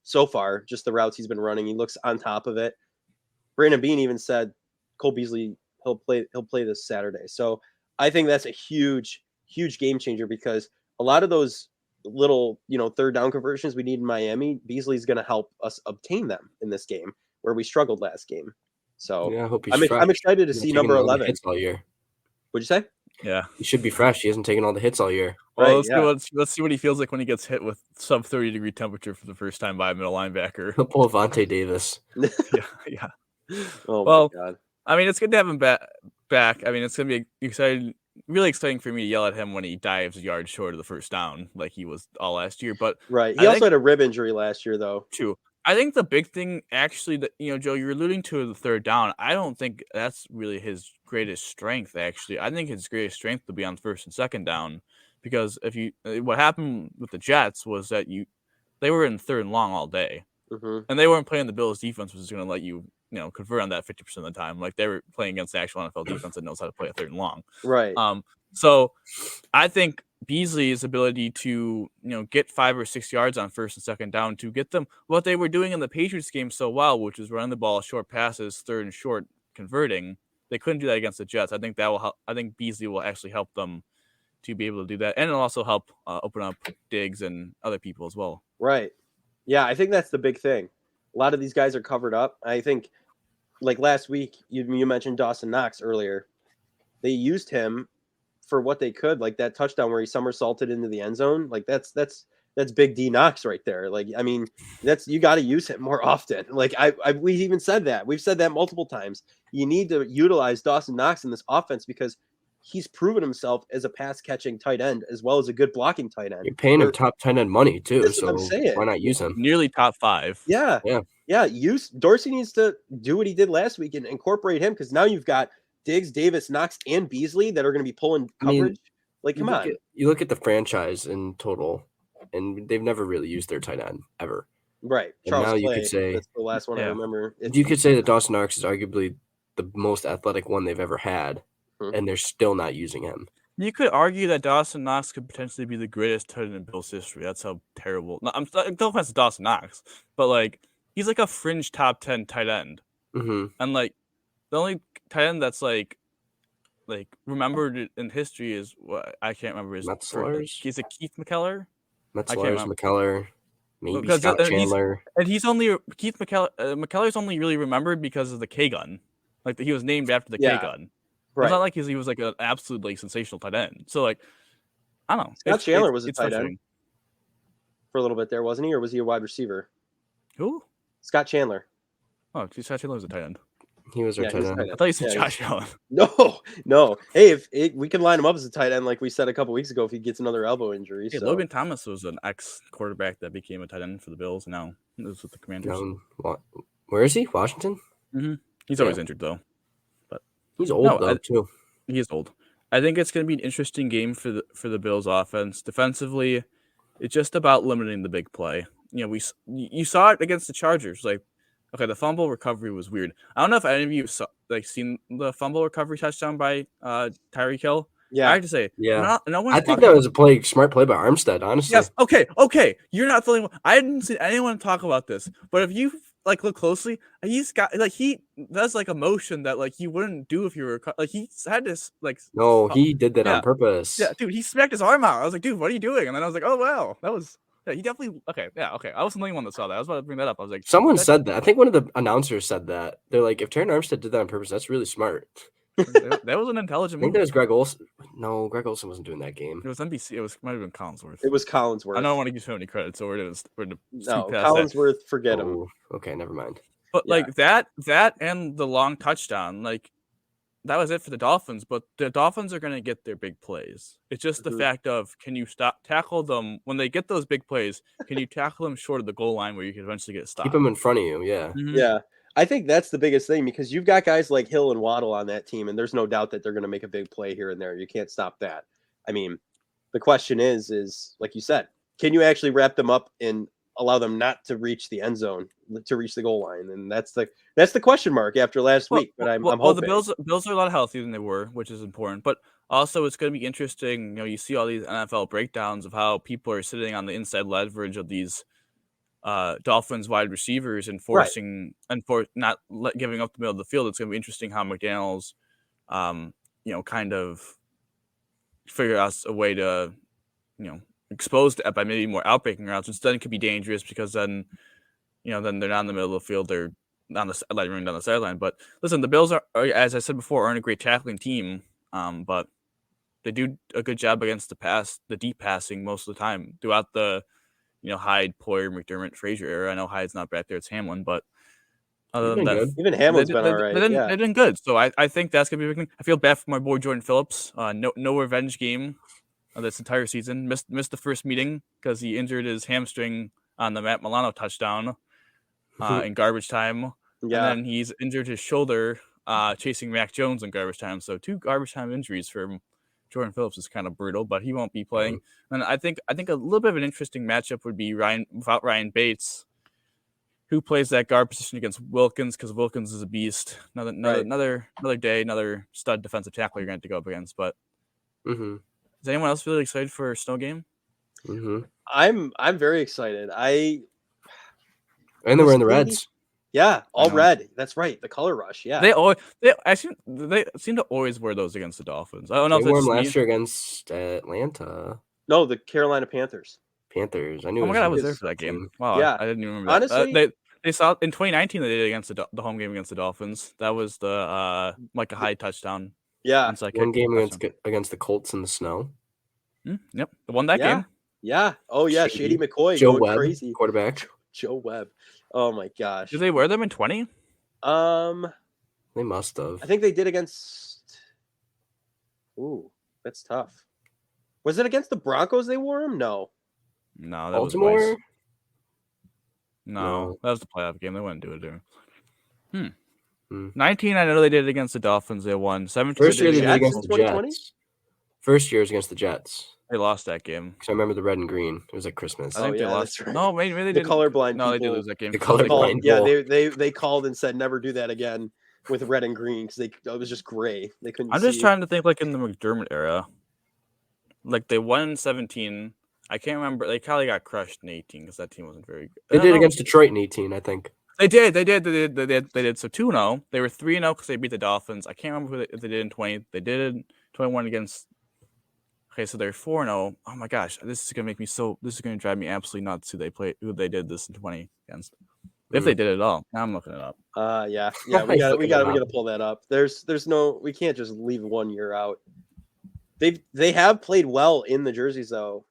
so far, just the routes he's been running. He looks on top of it. Brandon Beane even said Cole Beasley, he'll play this Saturday. So I think that's a huge game changer because a lot of those little, third down conversions we need in Miami, Beasley's going to help us obtain them in this game where we struggled last game. So yeah, I hope he's I'm excited to see number 11. Hits all year. What'd you say? Yeah, he should be fresh. He hasn't taken all the hits all year. Well, let's see what he feels like when he gets hit with sub 30-degree temperature for the first time by a middle linebacker. He'll pull Vontae Davis. Yeah. Oh well, my God. I mean, it's good to have him back. I mean, it's gonna be really exciting for me to yell at him when he dives a yard short of the first down, like he was all last year. But right, he also had a rib injury last year, though. True. I think the big thing, actually, that Joe, you're alluding to the third down. I don't think that's really his greatest strength. Actually, I think his greatest strength will be on first and second down, because what happened with the Jets was that they were in third and long all day, and they weren't playing the Bills' defense, which is going to let you convert on that 50% of the time. Like they were playing against the actual NFL defense that knows how to play a third and long. Right. So I think Beasley's ability to get 5 or 6 yards on first and second down to get them what they were doing in the Patriots game so well, which was running the ball, short passes, third and short, converting. They couldn't do that against the Jets. I think that will help. I think Beasley will actually help them to be able to do that, and it'll also help open up Diggs and other people as well. Right. Yeah, I think that's the big thing. A lot of these guys are covered up. I think, like last week, you mentioned Dawson Knox earlier. They used him for what they could, like that touchdown where he somersaulted into the end zone. Like that's Big D Knox right there. Like, I mean, you got to use him more often. Like we even said that. We've said that multiple times. You need to utilize Dawson Knox in this offense because he's proven himself as a pass catching tight end as well as a good blocking tight end. You're paying him top 10 end money too, That's so what I'm saying. Why not use him? Nearly top 5. Yeah. Dorsey needs to do what he did last week and incorporate him, because now you've got Diggs, Davis, Knox, and Beasley that are going to be pulling coverage. Come on. You look at the franchise in total, and they've never really used their tight end ever. Right. And Charles now Clay, you could say that's the last one I remember. You could say that Dawson Knox is arguably the most athletic one they've ever had, and they're still not using him. You could argue that Dawson Knox could potentially be the greatest tight end in Bills history. That's how terrible. No offense to Dawson Knox, but he's like a fringe top 10 tight end, and the only tight end that's like remembered in history is what I can't remember his Metzler's. He's a Keith McKellar. McKellar, maybe because Scott Chandler. He's only Keith McKellar. McKellar's only really remembered because of the K gun. He was named after the K gun. Right. It's not like he was like an absolute sensational tight end. So I don't know. Scott Chandler was a tight end for a little bit there, wasn't he? Or was he a wide receiver? Who? Scott Chandler. Oh, Scott Chandler was a tight end. He was our tight end. I thought you said Josh Allen. No. Hey, we can line him up as a tight end like we said a couple weeks ago if he gets another elbow injury. Hey, Logan Thomas was an ex-quarterback that became a tight end for the Bills. Now he lives with the Commanders. Where is he? Washington? Mm-hmm. He's always injured, though. But he's old, too. He is old. I think it's going to be an interesting game for the Bills' offense. Defensively, it's just about limiting the big play. You saw it against the Chargers. Okay, the fumble recovery was weird. I don't know if any of you saw, seen the fumble recovery touchdown by Tyreek Hill. Yeah, I have to say, I think that was a smart play by Armstead. Honestly, yes. Okay. You're not the only one. I didn't see anyone talk about this, but if you look closely, he's got he does a motion that you wouldn't do if you were he had this No, he did that on purpose. Yeah, dude, he smacked his arm out. I was like, dude, what are you doing? And then I was like, oh wow, that was. Yeah, he definitely. Okay. I wasn't the only one that saw that. I was about to bring that up. I was like, someone said that. I think one of the announcers said that. They're like, if Terran Armstead did that on purpose, that's really smart. That was an intelligent move. I think that was Greg Olsen. No, Greg Olsen wasn't doing that game. It was NBC. It might have been Collinsworth. It was Collinsworth. I don't want to give him any credit, so we're to Collinsworth. Forget him. Okay, never mind. But that and the long touchdown, that was it for the Dolphins, but the Dolphins are going to get their big plays. It's just the fact of, can you tackle them when they get those big plays? Can you tackle them short of the goal line where you can eventually get stopped? Keep them in front of you, yeah. Mm-hmm. Yeah, I think that's the biggest thing because you've got guys like Hill and Waddle on that team, and there's no doubt that they're going to make a big play here and there. You can't stop that. I mean, the question is like you said, can you actually wrap them up in allow them not to reach the end zone, to reach the goal line, and that's the question mark after last week. But I'm hoping the Bills are a lot healthier than they were, which is important. But also, it's going to be interesting. You see all these NFL breakdowns of how people are sitting on the inside leverage of these Dolphins wide receivers and forcing not giving up the middle of the field. It's going to be interesting how McDaniels, kind of figure out a way to, expose that by maybe more outbreaking routes, which then could be dangerous because then they're not in the middle of the field. They're on the sideline, running down the sideline. But listen, the Bills are, as I said before, aren't a great tackling team, but they do a good job against the deep passing most of the time throughout the, Hyde, Poyer, McDermott, Frazier era. I know Hyde's not back there; it's Hamlin, but other than that, even Hamlin's been all right. They've been good. So I think that's gonna be a big thing. I feel bad for my boy Jordan Phillips. No revenge game this entire season. Missed the first meeting because he injured his hamstring on the Matt Milano touchdown in garbage time. Yeah. And then he's injured his shoulder chasing Mac Jones in garbage time. So 2 garbage time injuries for Jordan Phillips is kind of brutal, but he won't be playing. And I think a little bit of an interesting matchup would be without Ryan Bates, who plays that guard position against Wilkins, because Wilkins is a beast. Another day, another stud defensive tackle you're going to go up against. But is anyone else really excited for a snow game? I'm very excited. And they were in the Reds. Yeah, all red. That's right. The color rush. Yeah, they seem to always wear those against the Dolphins. I don't know if they wore them last year against Atlanta. No, the Carolina Panthers. I knew. Oh my god, I was there for that game. Wow, yeah, I didn't even remember. Honestly, they saw in 2019 they did against the home game against the Dolphins. That was the Micah Hyde touchdown. Yeah, one game against the Colts in the snow. Yep, they won that game. Yeah. Oh yeah, Shady McCoy, Joe Webb, crazy quarterback. Joe Webb. Oh my gosh. Did they wear them in 20? They must have. I think they did against. Ooh, that's tough. Was it against the Broncos they wore them? No. No, that Baltimore? was twice. No, that was the playoff game. They wouldn't do it. 19, I know they did it against the Dolphins. They won. 17. First year they did against the Jets. First year was against the Jets. They lost that game. Because I remember the red and green. It was like Christmas. I think they lost. Right. No, maybe they did. The colorblind. No, they did lose that game. The colorblind. They called and said never do that again with red and green because it was just gray. They couldn't. I'm just trying to think like in the McDermott era. Like they won in 17. I can't remember. They probably got crushed in 18 because that team wasn't very good. They did against Detroit in 18, I think. They did. So 2-0. They were 3-0 because they beat the Dolphins. I can't remember if they did in 20. They did 21 against. Okay, so they're 4-0. Oh my gosh, this is gonna drive me absolutely nuts. Who they did this in 20 against. If they did it at all. Now I'm looking it up. Yeah. We gotta pull that up. We can't just leave 1 year out. They have played well in the jerseys though.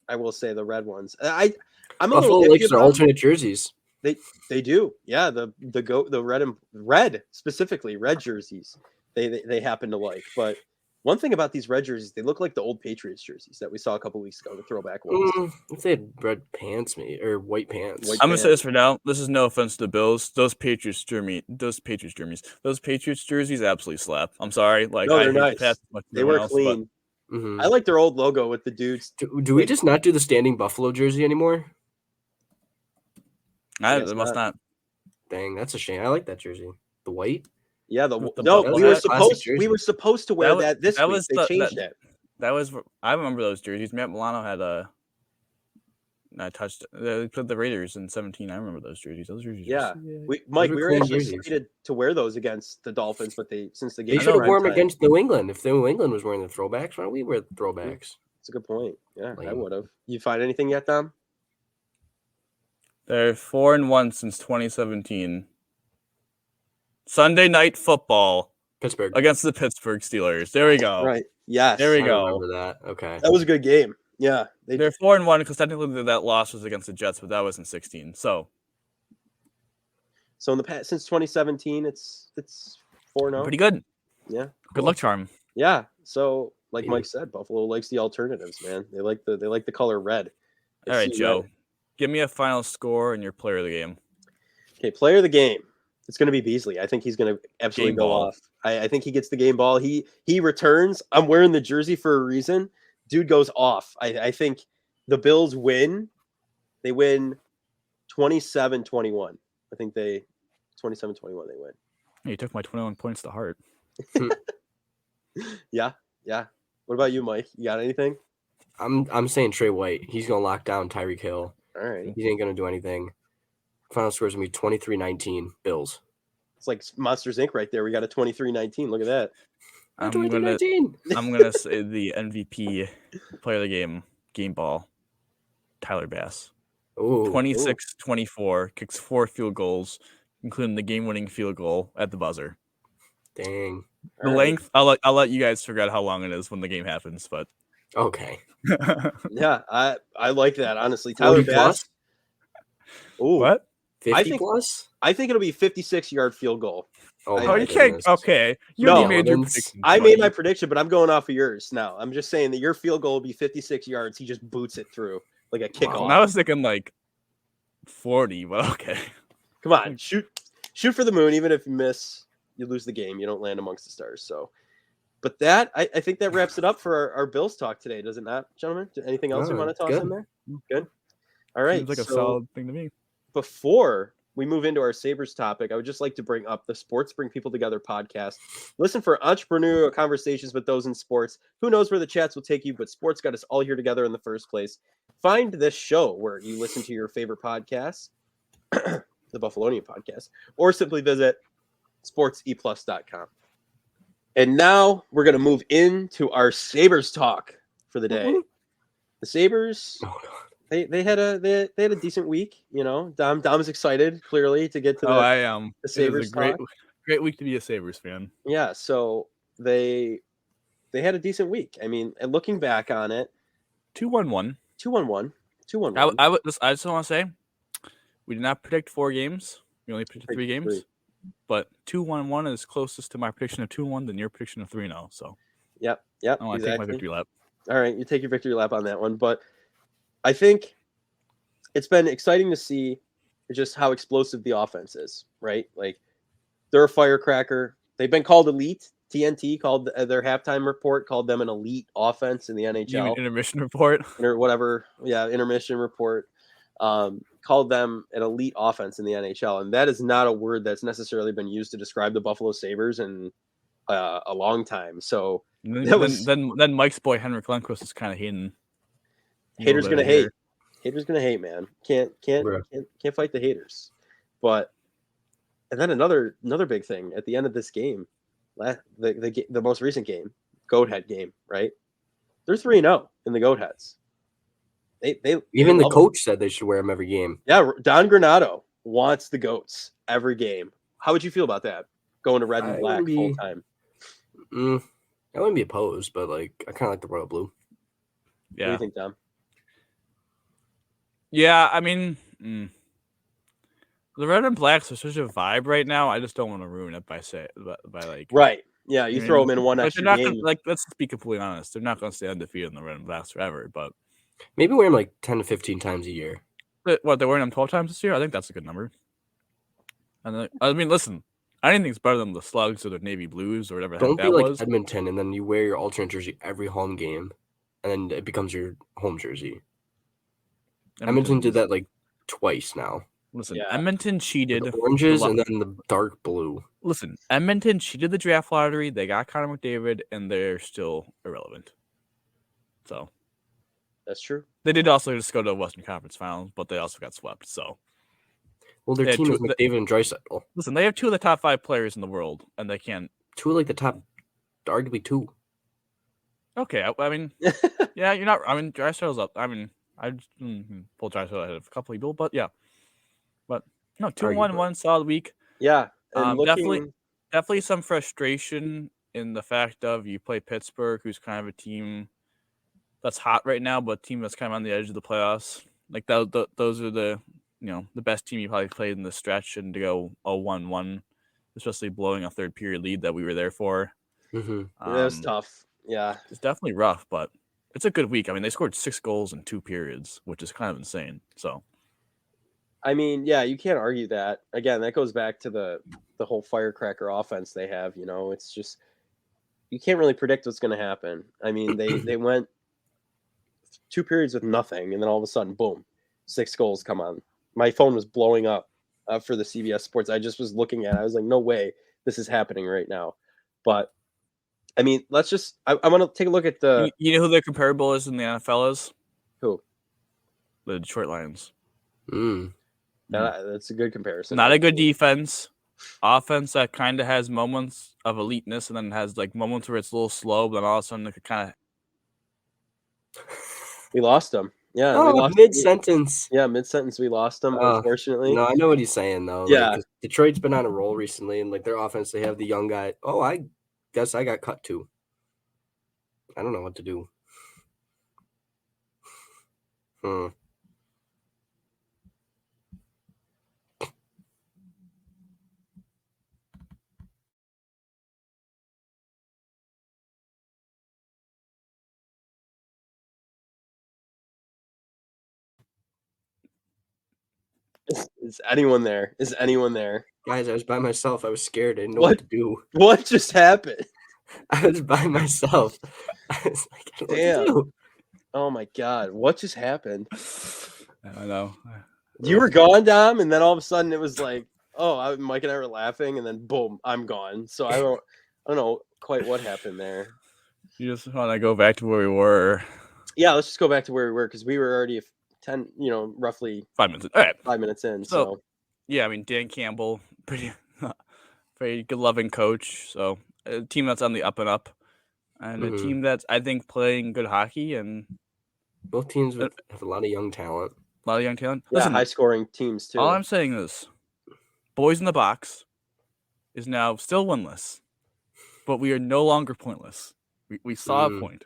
I will say the red ones. I'm a Buffalo little likes their alternate jerseys. They do. Yeah, the red specifically red jerseys. They happen to like. But one thing about these red jerseys, they look like the old Patriots jerseys that we saw a couple weeks ago, the throwback ones. If they had red pants, or white pants. I'm gonna say this for now. This is no offense to the Bills. Those Patriots jerseys absolutely slap. I'm sorry. Like no, they're nice. They were clean. I like their old logo with the dudes. Do we just not do the standing Buffalo jersey anymore? They must not. Dang, that's a shame. I like that jersey. The white. Yeah, we were supposed to wear that this week. They changed it. I remember those jerseys. Matt Milano had they put the Raiders in 17. I remember those jerseys. Yeah. We were actually excited to wear those against the Dolphins, but since the game they should have worn them against New England. If New England was wearing the throwbacks, why don't we wear the throwbacks? That's a good point. Yeah, I would have. You find anything yet, Dom? They're 4-1 since 2017. Sunday night football. Pittsburgh against the Pittsburgh Steelers. There we go. Right. Yes. There we go. Remember that. Okay. That was a good game. Yeah. They're 4-1 because technically that loss was against the Jets, but that was in 16. So in the past, since 2017, it's 4-0. Pretty good. Yeah. Good luck charm. Yeah. So like Mike said, Buffalo likes the alternatives, man. They like the color red. All right, Joe. Give me a final score and your player of the game. Okay, player of the game. It's going to be Beasley. I think he's going to absolutely go off. I think he gets the game ball. He returns. I'm wearing the jersey for a reason. Dude goes off. I think the Bills win. They win 27-21. I think 27-21 they win. You took my 21 points to heart. Yeah. What about you, Mike? You got anything? I'm saying Trey White. He's gonna lock down Tyreek Hill. All right. He ain't gonna do anything. Final score is gonna be 23-19 Bills. It's like Monsters Inc. right there. We got a 23-19. Look at that. I'm gonna say the MVP player of the game ball, Tyler Bass. 26-24, kicks 4 field goals, including the game-winning field goal at the buzzer. Dang. The length, I'll let you guys figure out how long it is when the game happens, but okay. Yeah, I like that, honestly. Tyler Bass. Ooh. What? 50 plus? I think it'll be 56-yard field goal. Oh, you can't. Okay. You made your prediction. I made my prediction, but I'm going off of yours now. I'm just saying that your field goal will be 56 yards. He just boots it through like a kickoff. Wow. I was thinking like 40, but okay. Come on, shoot for the moon. Even if you miss, you lose the game. You don't land amongst the stars. So, but that I think that wraps it up for our Bills talk today, does it not, gentlemen? Anything else you want to toss in there? Good. All right. Seems like a solid thing to me. Before we move into our Sabres topic, I would just like to bring up the Sports Bring People Together podcast. Listen for entrepreneurial conversations with those in sports. Who knows where the chats will take you, but sports got us all here together in the first place. Find this show where you listen to your favorite podcasts, the Buffalonian podcast, or simply visit sportseplus.com. And now we're going to move into our Sabres talk for the day. The Sabres... They had a decent week, you know. Dom's excited clearly to get to I am. The Sabres. It was a great week to be a Sabres fan. Yeah, so they had a decent week. I mean, and looking back on it, 2-1-1. 2-1-1. I just want to say, we did not predict 4 games. We only predicted 3 games. But 2-1-1 is closest to my prediction of 2-1 than your prediction of 3-0. So. Yep. I want to take my victory lap. All right, you take your victory lap on that one, but. I think it's been exciting to see just how explosive the offense is, right? Like, they're a firecracker. They've been called elite. TNT called their halftime report, called them an elite offense in the NHL. You mean intermission report? Or whatever. Yeah, intermission report. Called them an elite offense in the NHL. And that is not a word that's necessarily been used to describe the Buffalo Sabres in a long time. So then Mike's boy, Henrik Lundqvist, is kind of hating. Haters gonna hate. Haters gonna hate, man. Can't fight the haters. But and then another big thing at the end of this game, the most recent game, Goathead game, right? They're 3-0 in the Goatheads. They even the coach said they should wear them every game. Yeah, Don Granato wants the goats every game. How would you feel about that? Going to red and black full time. I wouldn't be opposed, but like I kind of like the royal blue. What Yeah. do you think, Dom? Yeah, I mean, the red and blacks are such a vibe right now. I just don't want to ruin it by like. Right. Yeah, you throw them in one extra game. Let's be completely honest. They're not going to stay undefeated in the red and blacks forever, but maybe wear them like 10 to 15 times a year. What, they're wearing them 12 times this year? I think that's a good number. And I mean, listen, I didn't think it's better than the Slugs or the Navy Blues or whatever. Don't be like Edmonton, and then you wear your alternate jersey every home game, and then it becomes your home jersey. Edmonton did that like twice now. Listen, Edmonton cheated. The oranges and then the dark blue. Listen, Edmonton cheated the draft lottery. They got Connor McDavid, and they're still irrelevant. So that's true. They did also just go to the Western Conference Finals, but they also got swept. So, well, their team is McDavid and Draisaitl. Listen, they have 2 of the top 5 players in the world, and they can't. 2 of like the top, arguably 2. Okay, I mean, yeah, you're not. I mean, Draisaitl's up. I mean. I pulled Draisaitl ahead of a couple of people, but yeah. But no, 2-1-1 solid week. Yeah. Definitely some frustration in the fact of you play Pittsburgh, who's kind of a team that's hot right now, but a team that's kind of on the edge of the playoffs. Like those are the the best team you probably played in the stretch, and to go 0-1-1, especially blowing a third period lead that we were there for. Mm-hmm. That was tough. Yeah. It's definitely rough, but it's a good week. I mean, they scored 6 goals in 2 periods, which is kind of insane. So, I mean, yeah, you can't argue that. Again, that goes back to the whole firecracker offense they have. It's just you can't really predict what's going to happen. I mean, they went 2 periods with nothing, and then all of a sudden, boom, 6 goals come on. My phone was blowing up for the CBS Sports. I just was looking at it. I was like, no way this is happening right now. But, I mean, let's just – I want to take a look at the – You know who their comparable is in the NFL is? Who? The Detroit Lions. That's a good comparison. Not a good defense. Offense that kind of has moments of eliteness and then has like moments where it's a little slow, but then all of a sudden it could kind of. We lost him. Yeah, Oh, we lost mid-sentence. Yeah, mentence we lost him, unfortunately. No, I know what he's saying though. Yeah, like, Detroit's been on a roll recently, and like their offense, they have the young guy. Oh, I guess I got cut too. I don't know what to do. Is anyone there? Is anyone there? Guys, I was by myself. I was scared. I didn't know what to do. What just happened? I was by myself. I was like, I don't know what to do. Oh my god, what just happened? I know. You were gone, Dom, and then all of a sudden it was like, oh, Mike and I were laughing, and then boom, I'm gone. So I don't know quite what happened there. You just want to go back to where we were. Yeah, let's just go back to where we were because we were already 10, roughly 5 minutes. All right. 5 minutes in. So yeah, I mean Dan Campbell, pretty good loving coach. So a team that's on the up and up, and a team that's I think playing good hockey, and both teams have a lot of young talent. A lot of young talent. Yeah, high scoring teams too. All I'm saying is, Boys in the Box is now still winless, but we are no longer pointless. We saw a point.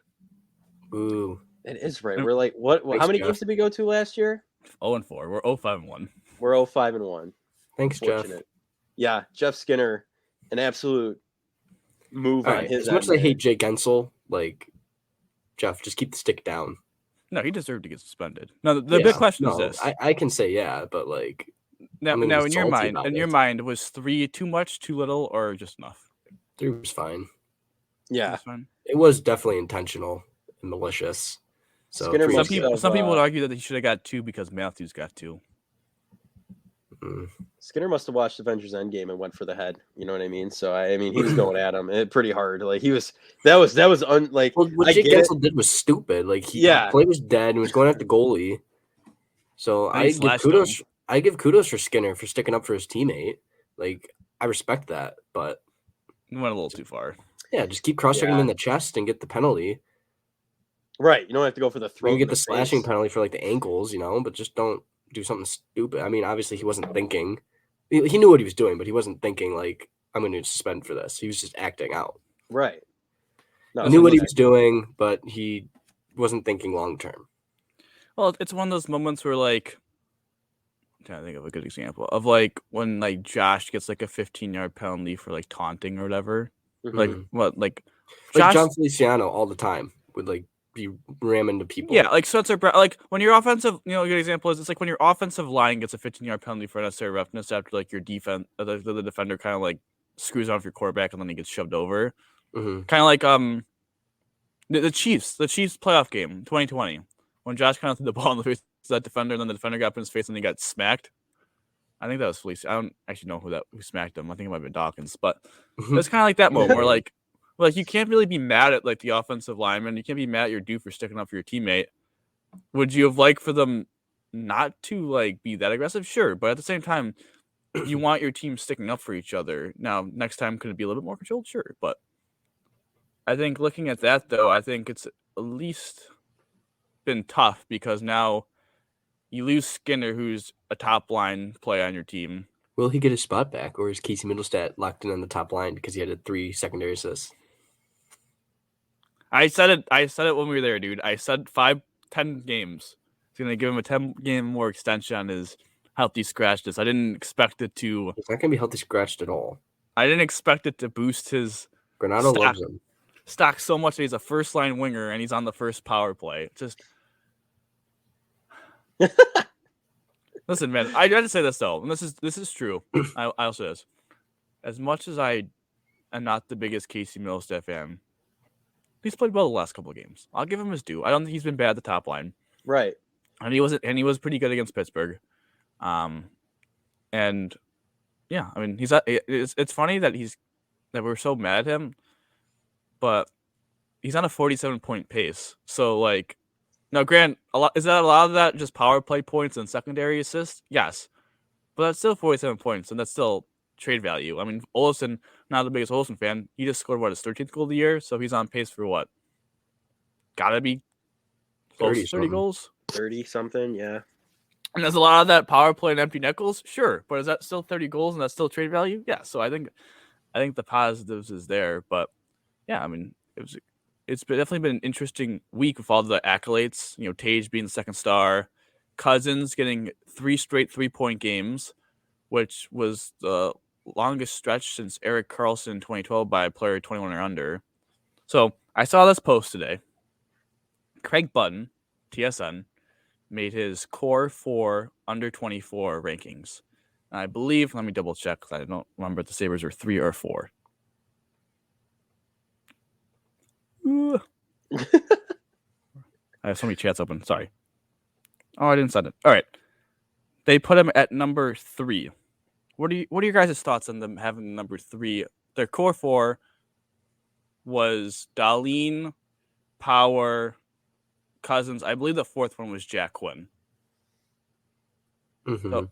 Ooh. It is right. We're like, what? Thanks, how many games did we go to last year? 0-4. We're 0-5-1. We're 0-5-1. Thanks, Jeff. Yeah, Jeff Skinner, an absolute move on his. As much as I hate Jake Gensel, like Jeff, just keep the stick down. No, he deserved to get suspended. No, the big question is this. I can say but like now in your mind, was 3 too much, too little, or just enough? 3 was fine. Yeah, it was definitely intentional and malicious. So some people would argue that he should have got 2 because Matthews got 2. Skinner must have watched Avengers Endgame and went for the head. You know what I mean? So I mean, he was going at him pretty hard. Like he was. That was like. Well, what Jake Gensel did was stupid. Like the play was dead and was going at the goalie. So I give kudos. I give kudos for Skinner for sticking up for his teammate. Like I respect that, but he went a little too far. Yeah, just keep cross-checking him in the chest and get the penalty. Right, you don't have to go for the throat. You get the slashing penalty for like the ankles, but just don't do something stupid. I mean, obviously he wasn't thinking. He knew what he was doing, but he wasn't thinking like I'm going to suspend for this. He was just acting out. Right. No, he knew what he was doing, but he wasn't thinking long term. Well, it's one of those moments where like I'm trying to think of a good example of like when like Josh gets like a 15-yard penalty for like taunting or whatever. Like what? Like Josh, John Feliciano all the time would like be ramming to people. Yeah, like so it's like when your offensive, a good example is it's like when your offensive line gets a 15-yard penalty for unnecessary roughness after like your defense, the defender kind of like screws off your quarterback and then he gets shoved over. Kind of like the Chiefs playoff game 2020 when Josh kind of threw the ball in the face of that defender and then the defender got up in his face and he got smacked. I think that was Felicia. I don't actually know who smacked him. I think it might have been Dawkins, but it's kind of like that moment where like you can't really be mad at like the offensive lineman. You can't be mad at your dude for sticking up for your teammate. Would you have liked for them not to like be that aggressive? Sure, but at the same time, you want your team sticking up for each other. Now, next time could it be a little bit more controlled? Sure, but I think looking at that though, I think it's at least been tough because now you lose Skinner, who's a top line player on your team. Will he get his spot back, or is Casey Middlestat locked in on the top line because he had 3 secondary assists? I said it when we were there, dude. I said 5-10 games. He's gonna give him a 10-game more extension on his healthy scratched. I didn't expect it to. It's not gonna be healthy scratched at all. I didn't expect it to boost his Granado loves him. Stock so much that he's a first line winger and he's on the first power play. Just listen, man. I got to say this though, and this is true. I'll say this. As much as I am not the biggest Casey Middlestat fan, he's played well the last couple of games. I'll give him his due. I don't think he's been bad at the top line. Right. And he was pretty good against Pittsburgh. And yeah, I mean, it's funny that we're so mad at him, but he's on a 47-point pace. So like, now, Grant, is that a lot of that just power play points and secondary assists? Yes, but that's still 47 points, and that's still trade value. I mean, Olsen, not the biggest Olsen fan, he just scored his 13th goal of the year, so he's on pace for what? Gotta be close to 30 goals, 30 something, yeah. And there's a lot of that power play and empty net goals, sure, but is that still 30 goals and that's still trade value? Yeah. So I think the positives is there, but yeah, I mean, definitely been an interesting week with all the accolades. You know, Tage being the second star, Cousins getting 3 straight 3-point games, which was the longest stretch since Erik Karlsson in 2012 by a player 21 or under. So I saw this post today. Craig Button, TSN, made his core 4 under 24 rankings. And I believe, let me double check because I don't remember if the Sabres are 3 or 4. I have so many chats open. Sorry. Oh, I didn't send it. All right. They put him at number 3. What are your guys' thoughts on them having number 3? Their core 4 was Dahlin, Power, Cousins. I believe the 4th one was Jack Quinn. Mm-hmm. So,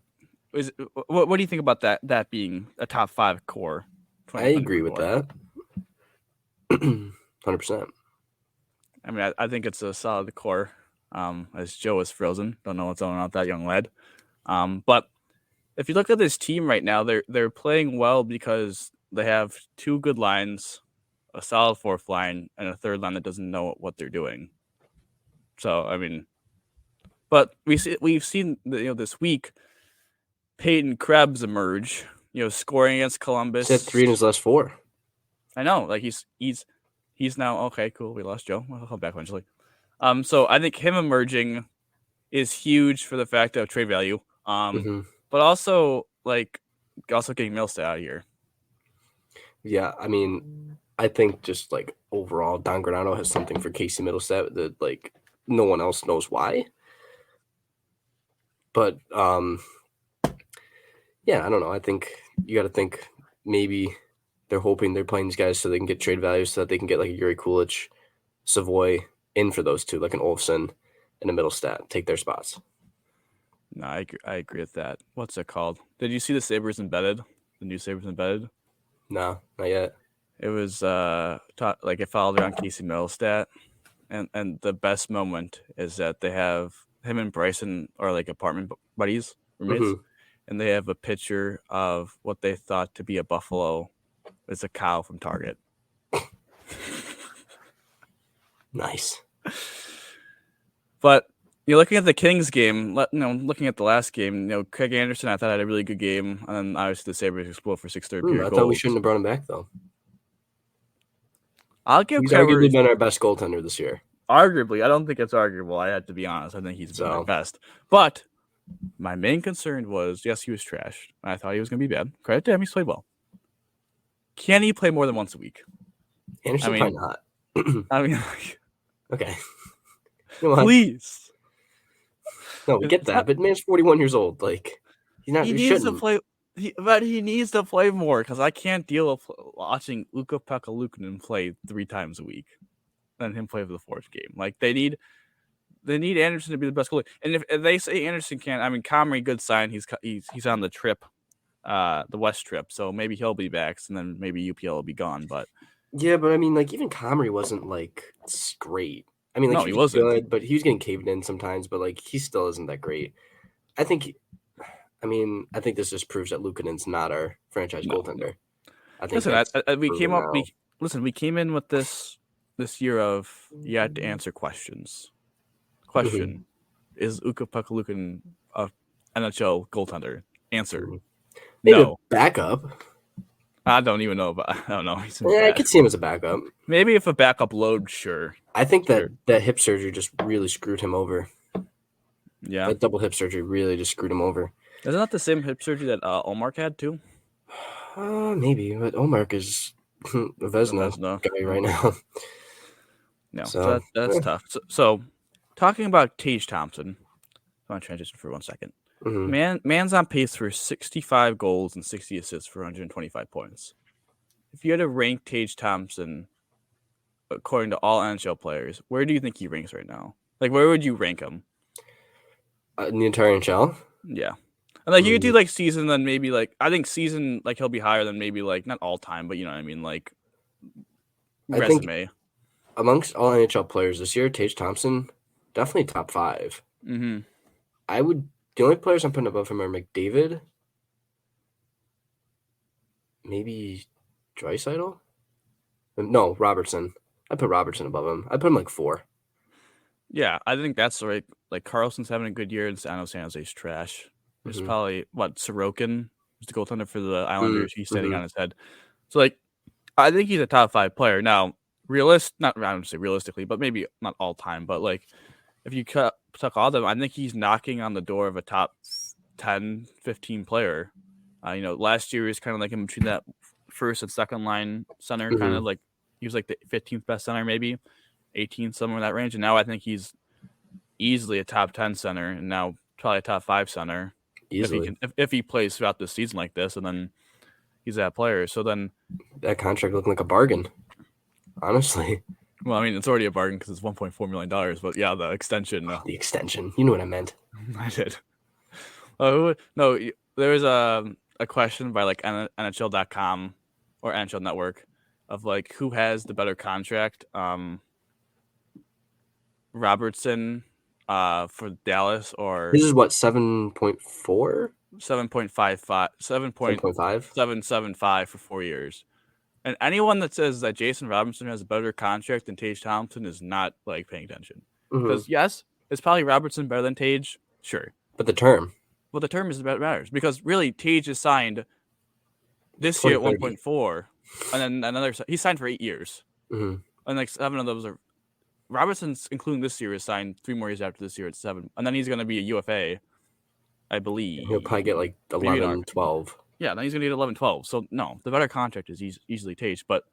what do you think about that being a top 5 core? I agree with that. 100%. I mean, I think it's a solid core. As Joe is frozen, don't know what's going on with that young lad. But if you look at this team right now, they're playing well because they have 2 good lines, a solid 4th line, and a 3rd line that doesn't know what they're doing. So I mean, but we've seen this week Peyton Krebs emerge, scoring against Columbus. He's had 3 in his last 4. I know, like he's now okay. Cool, we lost Joe. I'll come back eventually. So I think him emerging is huge for the fact of trade value. But also getting Milstead out of here. Yeah, I mean, I think just like overall, Don Granato has something for Casey Middlestat that like no one else knows why. But yeah, I don't know. I think you got to think maybe they're hoping they're playing these guys so they can get trade value so that they can get like a Yuri Kulich, Savoy in for those 2, like an Olsen and a Middlestat, take their spots. No, I agree with that. What's it called? Did you see the Sabres Embedded? The new Sabres Embedded? No, not yet. It was it followed around Casey Middlestat, and the best moment is that they have him and Bryson are like apartment buddies, roommates, and they have a picture of what they thought to be a buffalo. It's a cow from Target. Nice. But you're looking at the Kings game. Looking at the last game, Craig Anderson, I thought had a really good game, and then obviously the Sabres exploded for 6 third-period goals. I thought we shouldn't have brought him back though. He's arguably been our best goaltender this year. Arguably, I don't think it's arguable. I had to be honest. I think he's been our best. But my main concern was, yes, he was trashed. I thought he was going to be bad. Credit to him, he's played well. Can he play more than once a week? Anderson, probably not. I mean, okay. Please. No, we get that, but man's 41 years old. Like, he's not. He needs to play. But he needs to play more because I can't deal with watching Ukko-Pekka Luukkonen play 3 times a week, and him play for the 4th game. Like they need Anderson to be the best goalie. And if they say Anderson can't, I mean, Comrie, good sign. He's on the trip, the West trip, so maybe he'll be back, and then maybe UPL will be gone. But yeah, but I mean, like even Comrie wasn't like great. I mean, like he wasn't good, but he was getting caved in sometimes. But like he still isn't that great. I think this just proves that Luukkonen's not our franchise goaltender. I think. Listen, we came in with this year of you had to answer questions. Question: Is Ukko-Pekka Luukkonen a NHL goaltender? Answer: Maybe no. A backup. I don't even know, but I don't know. I could see him as a backup. Maybe if a backup load, sure. I think that hip surgery just really screwed him over. Yeah, that double hip surgery really just screwed him over. Isn't that the same hip surgery that Olmark had too? Maybe, but Olmark is a Vezina guy right now. No, so that's tough. So talking about Tage Thompson, I want to transition for 1 second. Man's on pace for 65 goals and 60 assists for 125 points. If you had to rank Tage Thompson according to all NHL players, where do you think he ranks right now? Like, where would you rank him? In the entire NHL? Yeah. And like you could do like season, then maybe like I think season like he'll be higher than maybe like not all time, but you know what I mean, like resume. I think amongst all NHL players this year, Tage Thompson definitely top 5. Mm-hmm. The only players I'm putting above him are McDavid, maybe Draisaitl. No, Robertson. I put Robertson above him. I put him like 4. Yeah, I think that's right. Like Carlson's having a good year, and I know San Jose's trash. There's probably Sorokin, who's the goaltender for the Islanders. He's standing on his head. So like, I think he's a top 5 player now. I don't say realistically, but maybe not all time. But like, if you took all of them, I think he's knocking on the door of a top 10, 15 player. Last year he was kind of like in between that first and second line center, kind of like he was like the 15th best center, maybe 18th, somewhere in that range. And now I think he's easily a top 10 center, and now probably a top 5 center. Easily. If he plays throughout the season like this, and then he's that player. So then that contract looking like a bargain, honestly. Well, I mean, it's already a bargain because it's $1.4 million, but yeah, the extension. The extension. You know what I meant. I did. No, there was a question by like NHL.com or NHL Network of like who has the better contract. Robertson for Dallas or this is what 7.4? 7.55 7.775 for 4 years. And anyone that says that Jason Robertson has a better contract than Tage Thompson is not like paying attention. Because yes, it's probably Robertson better than Tage, sure. But the term. Well, the term is what matters because really Tage is signed this year at 1.4, and then he's signed for 8 years, and like 7 of those are Robertson's, including this year, is signed 3 more years after this year at 7, and then he's going to be a UFA, I believe. He'll probably get like 11, 12. Yeah, then he's going to get 11, 12. So no, the better contract is easily Tage. But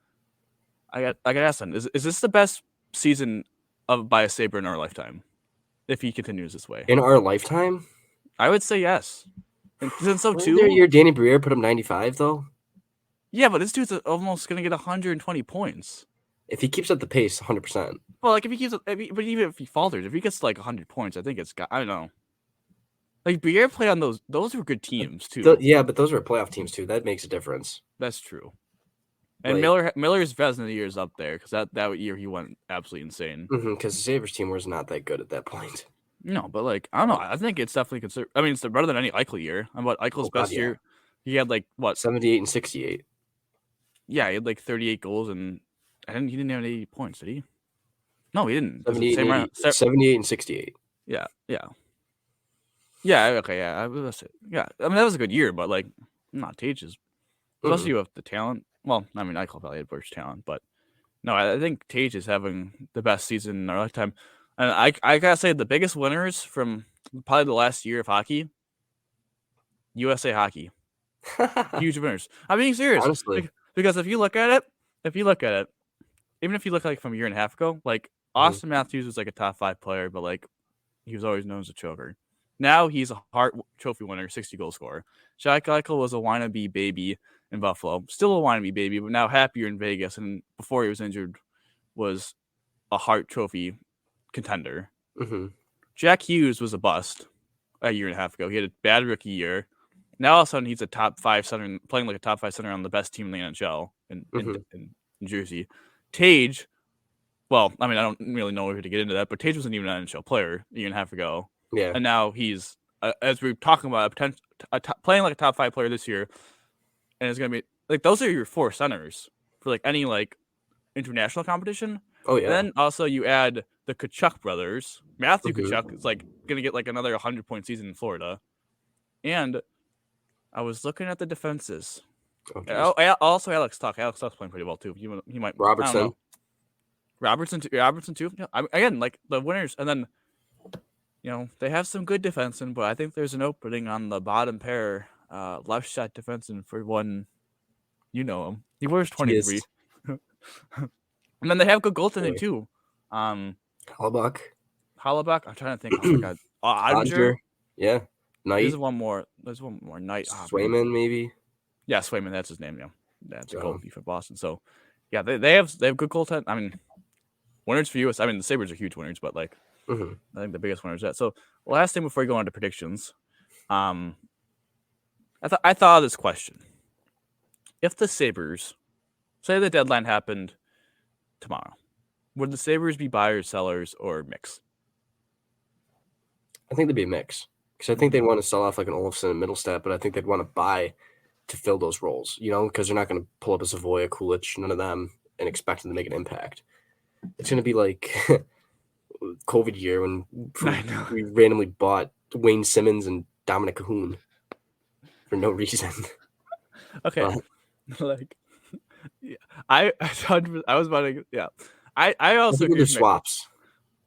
I got to ask him: is this the best season by a Sabre in our lifetime? If he continues this way, in our lifetime, I would say yes. And so too. Their year, Danny Briere put up 95 though. Yeah, but this dude's almost going to get 120 points if he keeps up the pace. 100%. Well, like if he keeps, but even if he falters, if he gets like 100 points, I think I don't know. Like Briere played on those were good teams too. Yeah, but those were playoff teams too. That makes a difference. That's true. And Miller's Vezina of the year is up there because that year he went absolutely insane. Because the Sabres team was not that good at that point. No, but like I don't know. I think it's definitely considered. I mean, it's better than any Eichel year. And what Eichel's best year, he had like what 78 and 68. Yeah, he had like 38 goals and he didn't have 80 points, did he? No, he didn't. 78 and 68. Yeah. Yeah, okay, yeah. Yeah, I mean, that was a good year, but, like, not Tage's. Especially with the talent. Well, I mean, Eichel probably had worse talent, but no, I think Tage is having the best season in our lifetime. And I gotta say, the biggest winners from probably the last year of hockey, USA Hockey. Huge winners. I'm being serious. Honestly. Because if you look at it, even if you look like from a year and a half ago, like, Austin Matthews was like a top 5 player, but, like, he was always known as a choker. Now he's a Hart Trophy winner, 60-goal scorer. Jack Eichel was a wannabe baby in Buffalo. Still a wannabe baby, but now happier in Vegas. And before he was injured, was a Hart Trophy contender. Jack Hughes was a bust a year and a half ago. He had a bad rookie year. Now all of a sudden he's a top 5 center, playing like a top 5 center on the best team in the NHL in Jersey. Tage, well, I mean, I don't really know where to get into that, but Tage wasn't even an NHL player a year and a half ago. Yeah. And now he's, as we're talking about, playing like a top 5 player this year. And it's going to be, like, those are your 4 centers for, like, any, like, international competition. Oh, yeah. And then also you add the Tkachuk brothers. Matthew Tkachuk is, like, going to get, like, another 100-point season in Florida. And I was looking at the defenses. Also Alex Tuch. Alex Tuch's playing pretty well, too. He might. Robertson. Robertson, too. Yeah, again, like, the winners. And then, you know, they have some good defensemen, but I think there's an opening on the bottom pair, left shot defenseman for one. You know him. He wears 23. And then they have good goaltending too. Hellebuyck. I'm trying to think. Oh my god. Ottinger. Yeah. Knight, There's one more. Knight. Oh, man. Swayman, maybe. Yeah, Swayman. That's his name. Yeah, that's a So, goalie for Boston. So, yeah, they have good goaltending. I mean, winners for us. I mean, the Sabres are huge winners, but like mhm. I think the biggest winners that. So, last thing before we go on to predictions, I thought of this question: if the Sabres, say the deadline happened tomorrow, would the Sabres be buyers, sellers, or mix? I think there'd be a mix because I think they'd want to sell off like an Olofsson and Middlestat, but I think they'd want to buy to fill those roles, because they're not going to pull up a Savoy, a Kulich, none of them, and expect them to make an impact. It's going to be like COVID year when I know. we randomly bought Wayne Simmons and Dominic Cahoon for no reason. Okay, But like, yeah, I was about to, yeah. I I also think agree they're with Mick. swaps.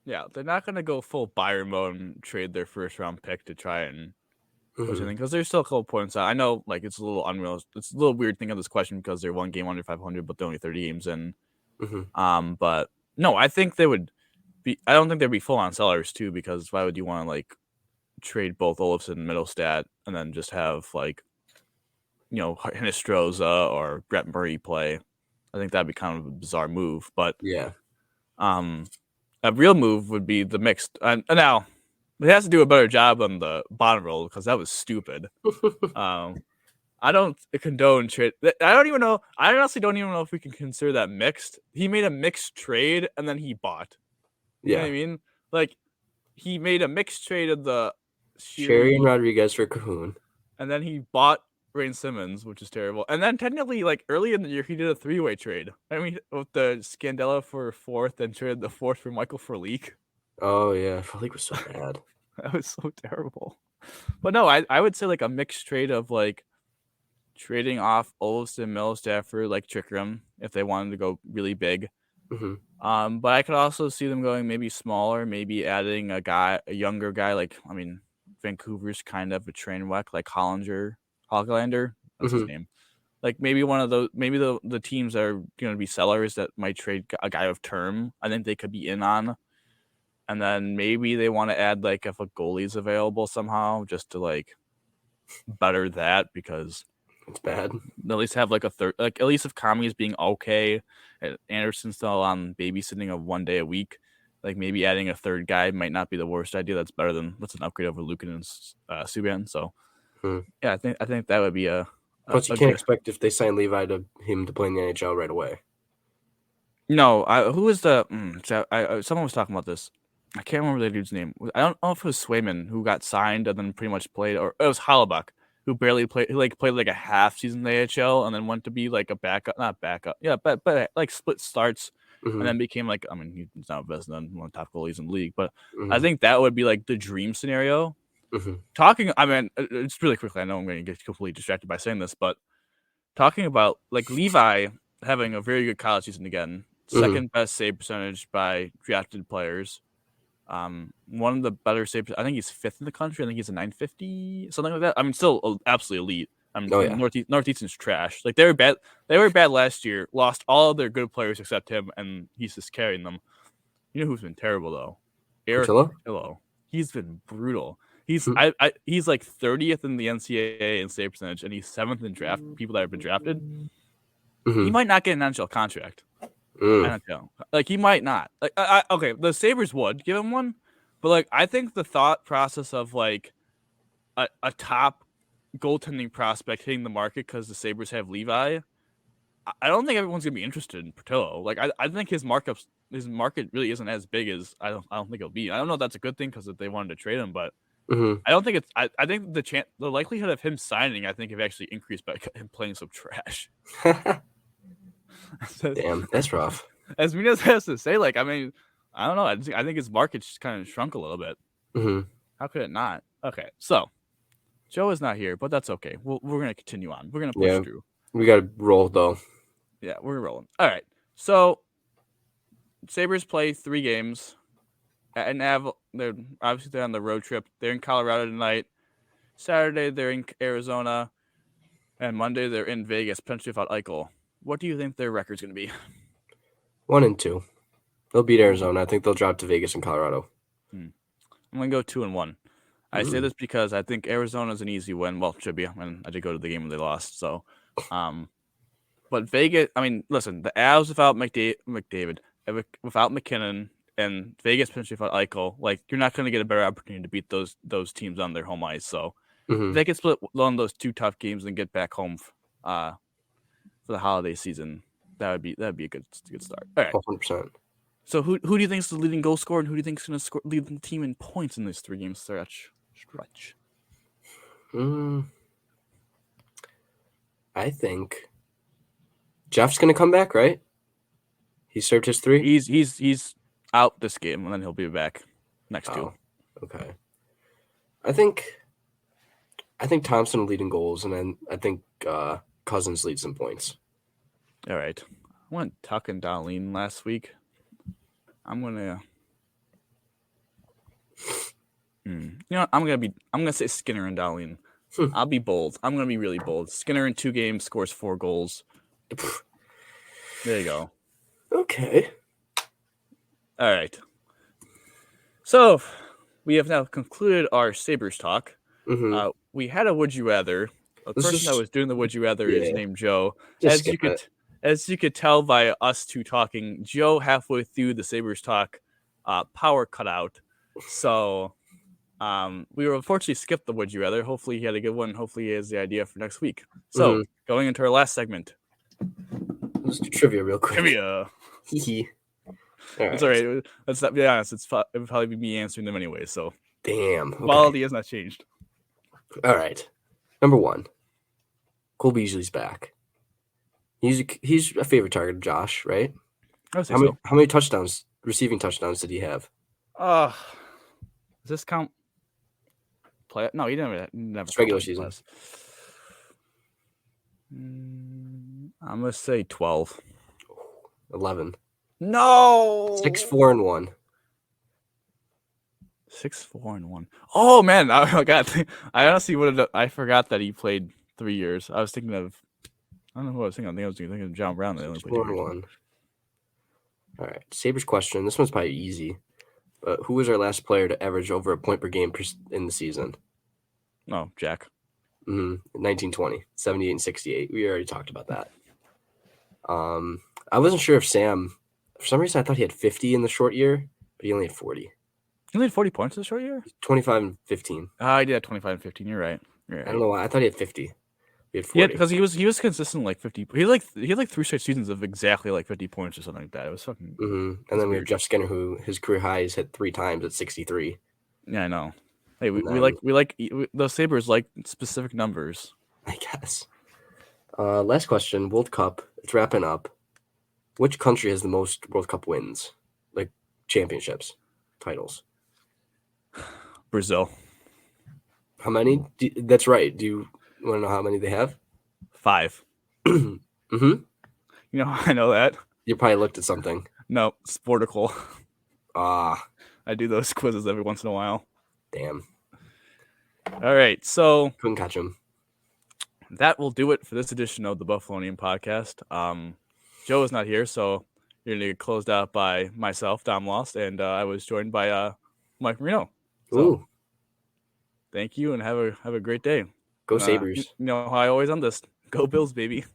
Yeah, they're not going to go full buyer mode and trade their first round pick to try and push Mhm. anything because there's still a couple points out. I know, like, it's a little unreal. It's a little weird thing of this question because they're one game under 500, but they're only 30 games in. Mhm. But no, I think they would be. I don't think they'd be full on sellers too because why would you want to like trade both Olofsson and Middlestat and then just have like Hinestroza or Brett Murray play? I think that'd be kind of a bizarre move. But Yeah. a real move would be the mixed. Now it has to do a better job on the bottom roll because that was stupid. I don't condone trade. I don't even know. I honestly don't even know if we can consider that mixed. He made a mixed trade and then he bought. You know what I mean? Like he made a mixed trade of the Sherry and Sheary, Rodriguez for Cahoon. and then he bought Rain Simmons, which is terrible. And then technically, like early in the year, he did a 3-way trade. I mean, with the Scandella for fourth and traded the fourth for Michael Furleek. Oh yeah, Falik was so bad. That was so terrible. But no, I would say like a mixed trade of like trading off Olofsson, Middlestat for like Chickram if they wanted to go really big. Mhm. But I could also see them going maybe smaller, maybe adding a younger guy. Like, I mean, Vancouver's kind of a train wreck, like Hoglander. That's his Mhm. name. Like maybe one of those, maybe the teams that are going to be sellers that might trade a guy of term. I think they could be in on, and then maybe they want to add like if a goalie's available somehow, just to like better that because It's bad. at least have like a third, like at least if Kami is being okay, and Anderson's still on babysitting of 1 day a week, like maybe adding a third guy might not be the worst idea. That's better than what's an upgrade over Lukin and Subban. So yeah, I think that would be a Plus, you a can't good. expect if they sign Levi to him to play in the NHL right away. No, who was the? Someone was talking about this. I can't remember the dude's name. I don't know if it was Swayman who got signed and then pretty much played, or it was Hallebuck who barely played. He like played like a half season in the AHL and then went to be like a backup, not backup, yeah, but like split starts and then became like. I mean, he's not best than one of the top goalies in the league, but I think that would be like the dream scenario. Talking, I mean, it's really quickly. I know I'm going to get completely distracted by saying this, but talking about like Levi having a very good college season again, second best save percentage by drafted players. One of the better save. I think he's fifth in the country. I think he's a 950, something like that. I mean, still absolutely elite. I mean, Oh, yeah. Northeastern's trash. Like they were bad. They were bad last year. Lost all of their good players except him, and he's just carrying them. You know who's been terrible though? Eric Portillo. He's been brutal. He's he's like 30th in the NCAA in save percentage, and he's 7th in draft people that have been drafted. He might not get an NHL contract. I don't know. Like he might not. Like okay, the Sabres would give him one, but like I think the thought process of like a top goaltending prospect hitting the market because the Sabres have Levi, I don't think everyone's gonna be interested in Portillo. Like I think his market really isn't as big as I don't think it'll be. I don't know if that's a good thing because if they wanted to trade him, but I don't think it's. I think the likelihood of him signing, I think, have actually increased by him playing so trash. Damn, that's rough. As Munoz has to say, like, I mean, I don't know. I think his market's just kind of shrunk a little bit. How could it not? Okay, so Joe is not here, but that's okay. We're gonna continue on. We're gonna push through. We got to roll though. Yeah, we're rolling. All right. So Sabres play 3 games, and they're obviously on the road trip. They're in Colorado tonight. Saturday they're in Arizona, and Monday they're in Vegas, potentially without Eichel. What do you think their record's going to be? 1-2. They'll beat Arizona. I think they'll drop to Vegas and Colorado. I'm going to go 2-1. I say this because I think Arizona's an easy win. Well, it should be. I mean, I did go to the game when they lost. So, but Vegas. I mean, listen, the Avs without McDavid, without McKinnon, and Vegas potentially without Eichel, like you're not going to get a better opportunity to beat those teams on their home ice. So, if they could split one of those two tough games and get back home for the holiday season, that'd be a good start. All right. 100%. So who do you think is the leading goal scorer, and who do you think is going to lead the team in points in this 3-game stretch? I think Jeff's going to come back, right? He served his 3. He's out this game, and then he'll be back next 2. Okay. I think Thompson will lead in goals, and then I think Cousins leads in points. All right. I went Tuck and Darlene last week. I'm gonna. You know what? I'm gonna say Skinner and Darlene. I'll be bold. I'm gonna be really bold. Skinner in 2 games scores 4 goals. There you go. Okay. All right. So we have now concluded our Sabres talk. We had a would you rather. The person that was doing the would you rather is named Joe. As you could tell by us two talking, Joe halfway through the Sabres talk, power cut out. So we will unfortunately skip the would you rather. Hopefully he had a good one. Hopefully he has the idea for next week. So going into our last segment. Let's do trivia real quick. Trivia. It's all right. Let's not be honest. It would probably be me answering them anyway. So damn. Okay. Quality has not changed. All right. Number 1. Cole Beasley's back. He's a favorite target of Josh, right? I would say How many touchdowns, receiving touchdowns, did he have? Does this count? No, he never. It's regular season. I'm gonna say 12. 11. No. 6-4-1. 6-4-1. Oh man! I honestly I forgot that he played 3 years. I was thinking of. I don't know who I was thinking. I was thinking of John Brown. They only played 4-1. All right, Sabres question. This one's probably easy. But who was our last player to average over a point per game in the season? Oh, Jack. 1920, 78 and 68. We already talked about that. I wasn't sure if Sam, for some reason, I thought he had 50 in the short year, but he only had 40. He only had 40 points in the short year? 25 and 15. I did have 25 and 15. You're right. I don't know why. I thought he had 50. He had 40. Yeah, because he was consistent like 50. He had like 3 straight seasons of exactly like 50 points or something like that. It was fucking. And then we have Jeff Skinner, who his career high is hit 3 times at 63. Yeah, I know. Hey, we like the Sabres like specific numbers. I guess. Last question. World Cup. It's wrapping up. Which country has the most World Cup wins, like championships, titles? Brazil. How many? That's right. Do you want to know how many they have? 5. You know how I know that? You probably looked at something. No, Sporticle. I do those quizzes every once in a while. Damn. All right, so couldn't catch him. That will do it for this edition of the Buffalonian podcast. Joe is not here, so you're going to get closed out by myself, Dom Lost, and I was joined by Mike Marino. So, thank you, and have a great day. Go Sabres. You know how I always end this. Go Bills, baby.